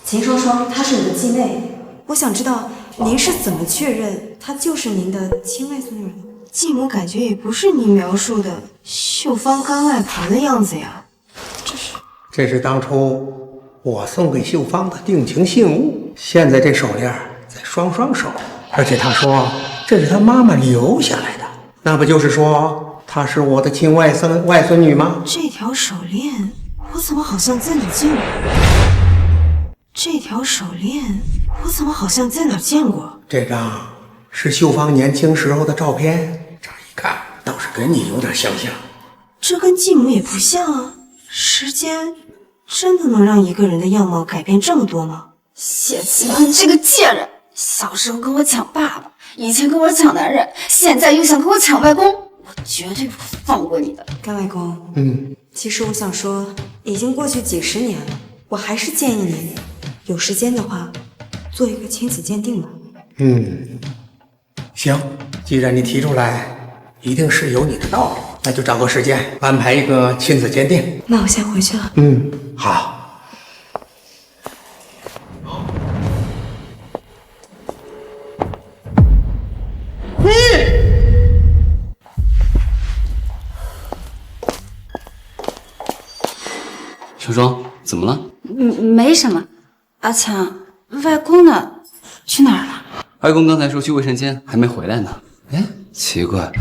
秦双双，她是你的继妹，我想知道您是怎么确认她就是您的亲外孙女的？继母感觉也不是你描述的秀芳干外婆的样子呀。这是当初我送给秀芳的定情信物，现在这手链在双双手，而且她说这是她妈妈留下来的，那不就是说她是我的亲外孙女吗？这条手链我怎么好像在哪见过？这条手链我怎么好像在哪见过？这张是秀芳年轻时候的照片，这一看倒是跟你有点相像。这跟继母也不像啊，时间真的能让一个人的样貌改变这么多吗？谢子英这个贱人，小时候跟我抢爸爸，以前跟我抢男人，现在又想跟我抢外公，我绝对不会放过你的。干外公，其实我想说，已经过去几十年了，我还是建议你，有时间的话，做一个亲子鉴定吧。行，既然你提出来，一定是有你的道理。那就找个时间安排一个亲子鉴定。那我先回去了。好。小庄，怎么了？没什么。阿强，外公呢？去哪儿了？外公刚才说去卫生间，还没回来呢。哎，奇怪，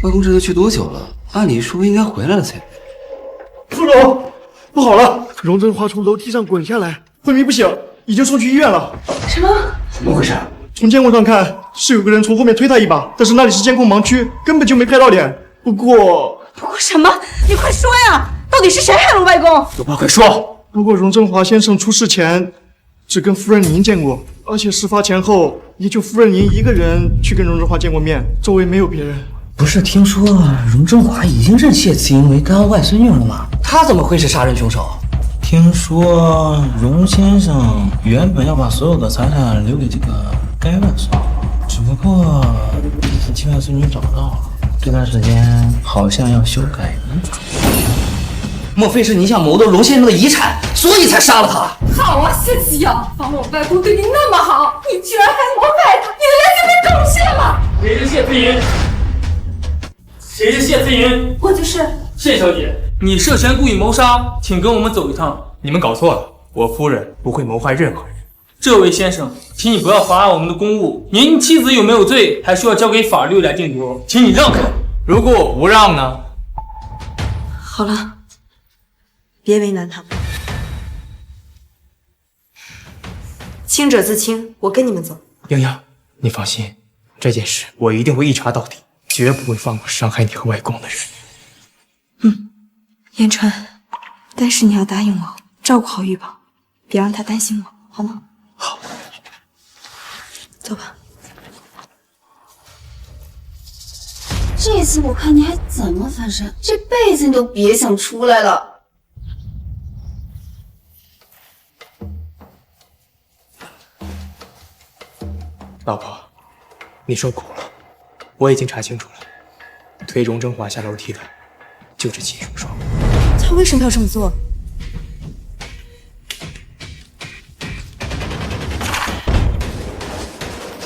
外公这都去多久了？按理说应该回来了才。副总，不好了！荣振华从楼梯上滚下来，昏迷不醒，已经送去医院了。什么？怎么回事？从监控上看，是有个人从后面推他一把，但是那里是监控盲区，根本就没拍到脸。不过什么？你快说呀！到底是谁害了我外公？有话快说。不过荣振华先生出事前只跟夫人您见过，而且事发前后也就夫人您一个人去跟荣振华见过面，周围没有别人。不是听说荣振华已经认谢慈英为干外孙女了吗？他怎么会是杀人凶手？听说荣先生原本要把所有的财产留给这个该外孙女，只不过这次亲外孙女找到了，这段时间好像要修改遗嘱。莫非是你想谋夺荣先生的遗产，所以才杀了他？好啊，谢继阳，帮我外公对你那么好，你居然还谋害他，你的良心被狗血了！谁是谢思莹？谁是谢思莹？我就是。谢小姐，你涉嫌故意谋杀，请跟我们走一趟。你们搞错了，我夫人不会谋害任何人。这位先生，请你不要妨碍我们的公务。您妻子有没有罪，还需要交给法律来定夺，请你让开。如果我不让呢？好了，别为难他们。清者自清，我跟你们走。英英，你放心，这件事我一定会一查到底，绝不会放过伤害你和外公的人。言川，但是你要答应我，照顾好玉宝，别让他担心我，好吗？好。走吧。这次我看你还怎么翻身，这辈子你都别想出来了。老婆，你受苦了，我已经查清楚了，推荣振华下楼梯的就是秦双双。他为什么要这么做？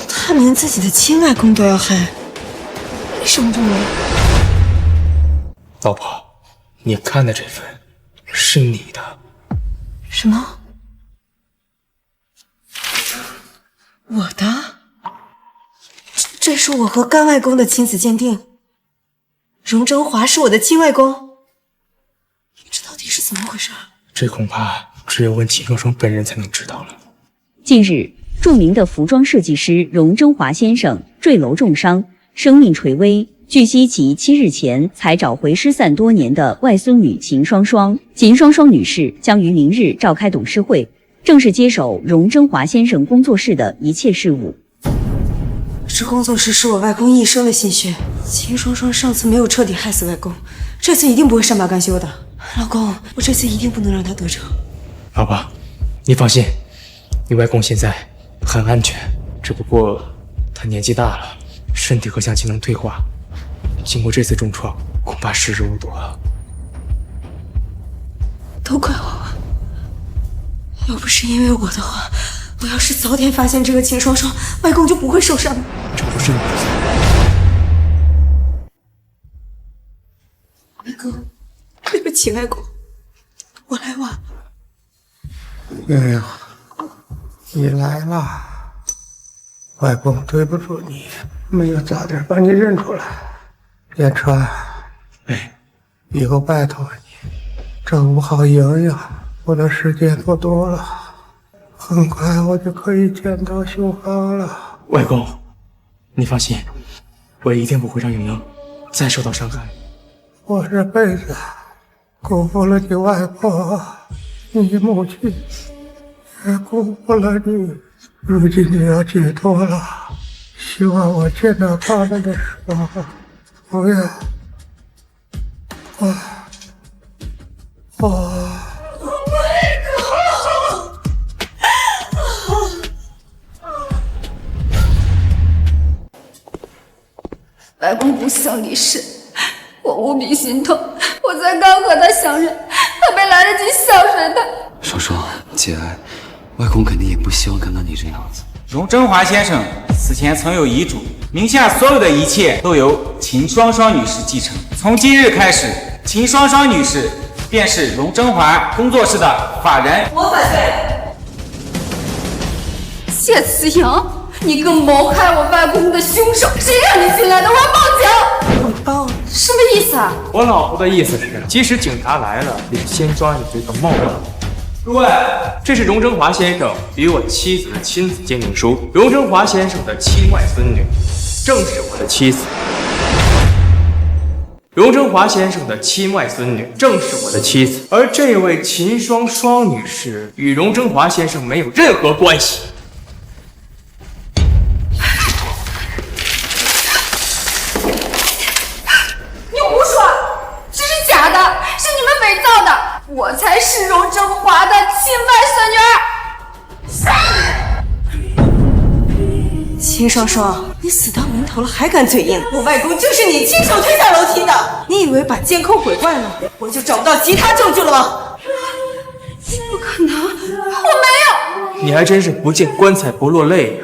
他连自己的亲外公都要害，为什么这么？老婆，你看的这份是你的。什么？我的？这是我和干外公的亲子鉴定。荣振华是我的亲外公，这到底是怎么回事？这恐怕只有问秦双双本人才能知道了。近日，著名的服装设计师荣振华先生坠楼重伤，生命垂危。据悉，其7日前才找回失散多年的外孙女秦双双。秦双双女士将于明日召开董事会，正式接手荣振华先生工作室的一切事务。这工作室是我外公一生的心血，秦双双上次没有彻底害死外公，这次一定不会善罢甘休的。老公，我这次一定不能让他得逞。老婆，你放心，你外公现在很安全，只不过他年纪大了，身体各项机能退化，经过这次重创，恐怕时日无多了。都怪我，要不是因为我的话，我要是早点发现这个秦双双，外公就不会受伤。这不是你的错。外公，对不起，外公，我来晚了。英英，你来了，外公对不住你，没有早点把你认出来。言川，以后拜托你照顾好莹莹，我的时间不多了，很快我就可以见到秀芳了。外公，你放心，我一定不会让莹莹再受到伤害。我这辈子辜负了你外婆，你母亲也辜负了你，如今你要解脱了，希望我见到他们的时候，不要外公不幸离世，无比心疼。我才刚和他相认，还没来得及孝顺他。双双，节哀，外公肯定也不希望看到你这样子。荣振华先生此前曾有遗嘱，名下所有的一切都由秦双双女士继承。从今日开始，秦双双女士便是荣振华工作室的法人。我反对。谢慈莹，你个谋害我外公的凶手，谁让你进来的？我要报警！我报？什么意思啊？我老婆的意思是，即使警察来了，也先抓你这个冒犯。诸位，这是荣振华先生与我妻子的亲子鉴定书。荣振华先生的亲外孙女，正是我的妻子。荣振华先生的亲外孙女，正是我的妻子。而这位秦双双女士与荣振华先生没有任何关系。我才是荣振华的亲外孙女。秦双双，你死到临头了还敢嘴硬？我外公就是你亲手推下楼梯的。你以为把监控毁坏了，我就找不到其他证据了吗？不可能，我没有。你还真是不见棺材不落泪呀！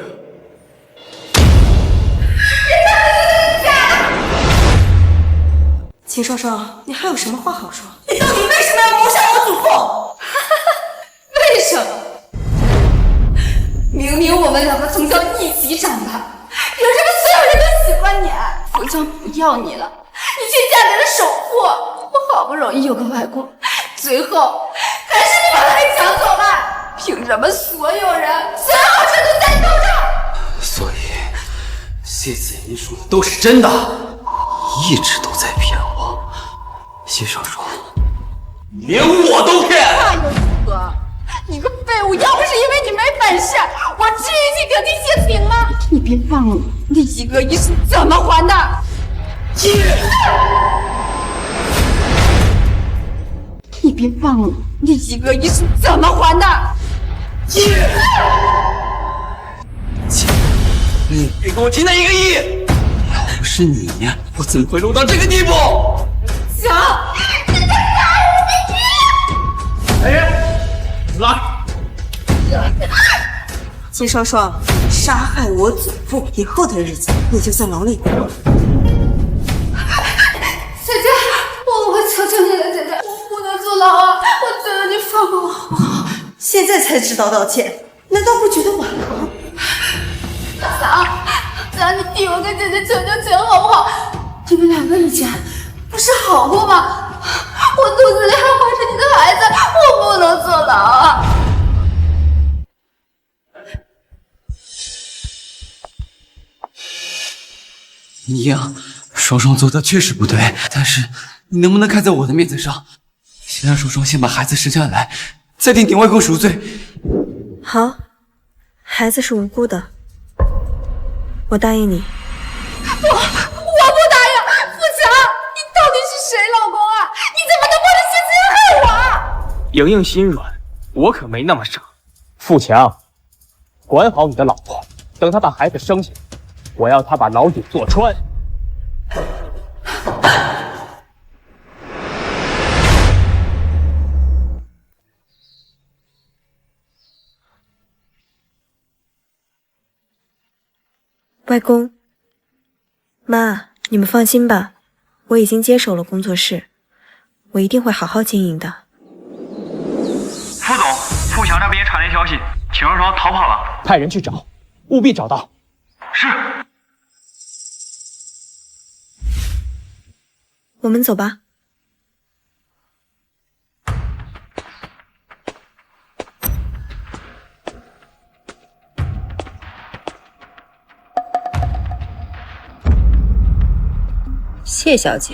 秦双双，你还有什么话好说？你到底为什么要谋杀我祖父？为什么？明明我们两个从小一起长大，凭什么所有人都喜欢你？凤江不要你了，你却嫁给了首富。我好不容易有个外公，最后还是你把他给抢走了。凭什么所有人、所有好事都在你头上？所以，谢子怡说的都是真的，一直都在骗我。谢双双，连我都骗！话有资格？你个废物！要不是因为你没本事，我至于去顶替谢子莹吗？你别忘了那1个亿是怎么还的！你别忘了那1个亿是怎么还的！你别给我提那1个亿！要不是你，我怎么会落到这个地步？强，你在杀我！来人，拉！秦双双，杀害我祖父以后的日子，你就在牢里过。姐姐，我求求你了，姐姐，我不能坐牢啊！我求求你放过我好不好？现在才知道道歉，难道不觉得晚了吗？强，你替我跟姐姐求求情好不好？你们两个以前不是好过吗？我肚子里还怀着你的孩子，我不能坐牢啊！你呀，双双做的确实不对，但是你能不能看在我的面子上，先让双双先把孩子生下来，再定顶外公赎罪？好，孩子是无辜的，我答应你。我不答应！富强，你到底是谁老公啊？你怎么能抱着谢子莹害我啊？莹莹心软，我可没那么傻。富强，管好你的老婆，等她把孩子生下来，我要她把牢底坐穿。外公、妈，你们放心吧，我已经接手了工作室，我一定会好好经营的。副总，富强那边传来消息，秦双双逃跑了，派人去找，务必找到。是。我们走吧。谢小姐，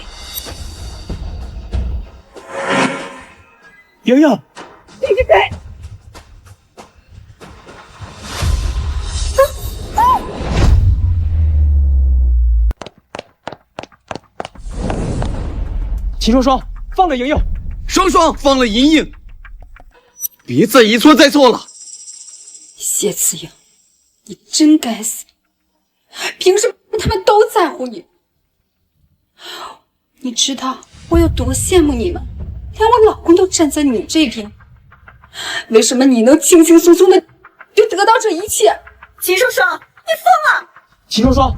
莹莹，你是谁？秦双双，放了莹莹！双双，放了莹莹！别再一错再错了！谢慈莹，你真该死！凭什么他们都在乎你？你知道我有多羡慕你吗？连我老公都站在你这边，为什么你能轻轻松松的就得到这一切？秦双双，你疯了！秦双双，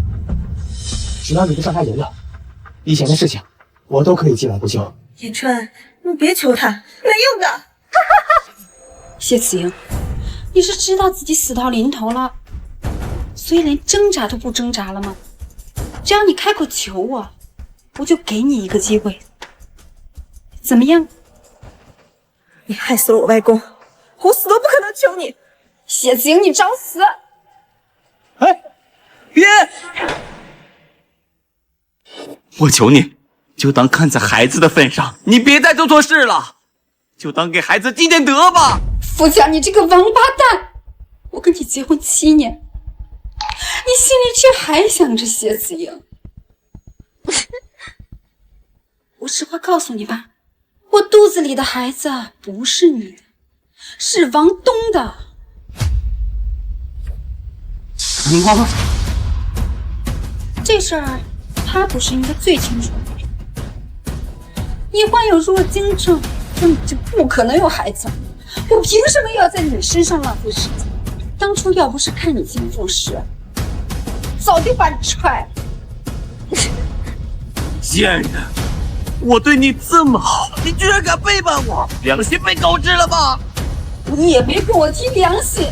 只要你不伤害人了，以前的事情我都可以既往不咎。言川，你别求他，没用的。谢慈莹，你是知道自己死到临头了，所以连挣扎都不挣扎了吗？只要你开口求我，我就给你一个机会，怎么样？你害死了我外公，我死都不可能求你。谢慈莹，你找死！哎，别！我求你，就当看在孩子的份上，你别再做错事了，就当给孩子积点德吧。富强，你这个王八蛋！我跟你结婚7年，你心里却还想着谢子莹。我实话告诉你吧，我肚子里的孩子不是你的，是王东的。妈，这事儿他不是应该最清楚的。你患有弱精症，根本就不可能有孩子。我凭什么要在你身上浪费时间？当初要不是看你进复试，早就把你踹了。贱人！我对你这么好，你居然敢背叛我，良心被狗吃了吧？你也别跟我提良心。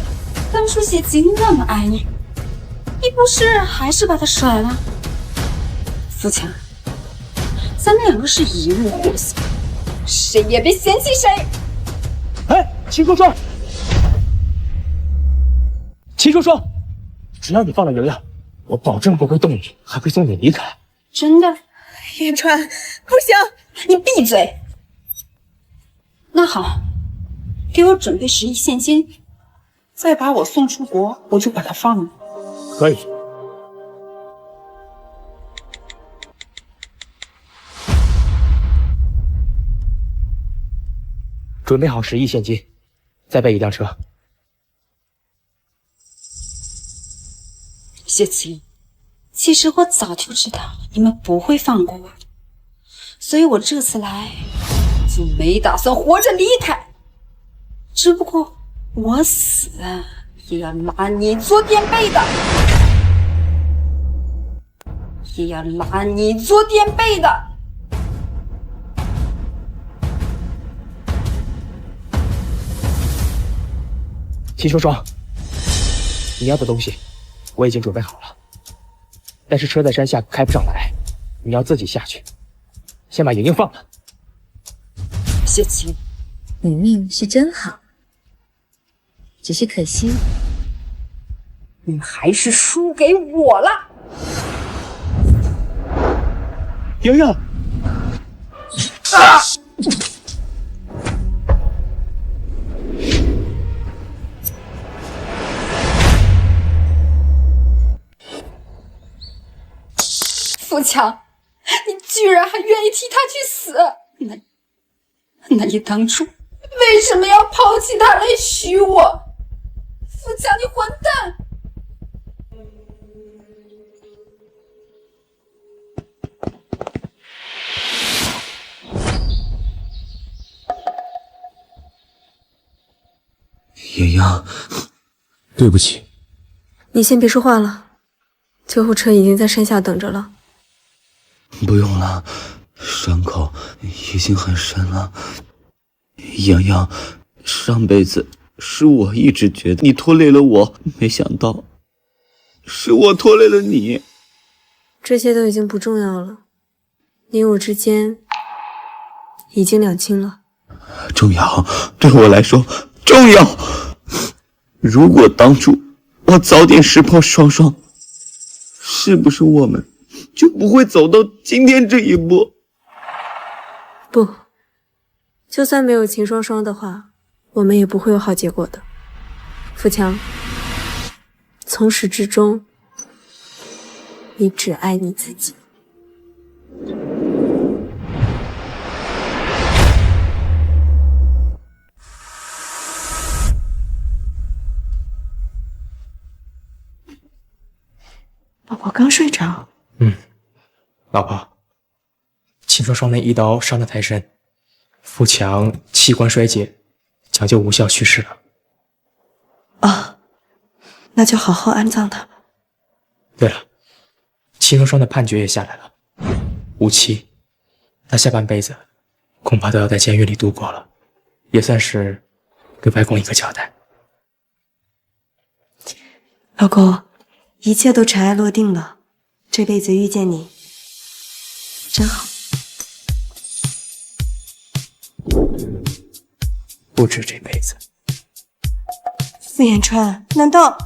当初谢金那么爱你，你不是还是把他甩了？富强，咱们两个是一路货色，谁也别嫌弃谁。哎，秦双双，秦双双，只要你放了莹莹，我保证不会动你，还会送你离开。真的？言川，不行！你闭嘴！那好，给我准备10亿现金，再把我送出国，我就把他放了。可以。准备好10亿现金，再备一辆车。谢慈莹，其实我早就知道你们不会放过我的，所以我这次来就没打算活着离开。只不过我死也要拿你做垫背的，也要拿你做垫背的。秦双双，你要的东西我已经准备好了，但是车在山下开不上来，你要自己下去，先把莹莹放了。谢慈莹，你命是真好，只是可惜，你还是输给我了。莹莹，啊！富强，你居然还愿意替他去死？那你当初为什么要抛弃他来许我？富强，你混蛋！莹莹，对不起。你先别说话了，救护车已经在山下等着了。不用了，伤口已经很深了。莹莹，上辈子是我一直觉得你拖累了我，没想到是我拖累了你。这些都已经不重要了，你我之间已经两清了。重要，对我来说重要。如果当初我早点识破双双，是不是我们就不会走到今天这一步？不，就算没有秦双双的话，我们也不会有好结果的。富强，从始至终，你只爱你自己。宝宝刚睡着。老婆，亲。秦双双那一刀伤得太深，富强器官衰竭，抢救无效去世了。啊，那就好好安葬他吧。对了，秦双双的判决也下来了，无期。他下半辈子恐怕都要在监狱里度过了，也算是给外公一个交代。老公，一切都尘埃落定了，这辈子遇见你真好。不止这辈子。傅延川，难道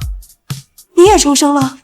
你也重生了？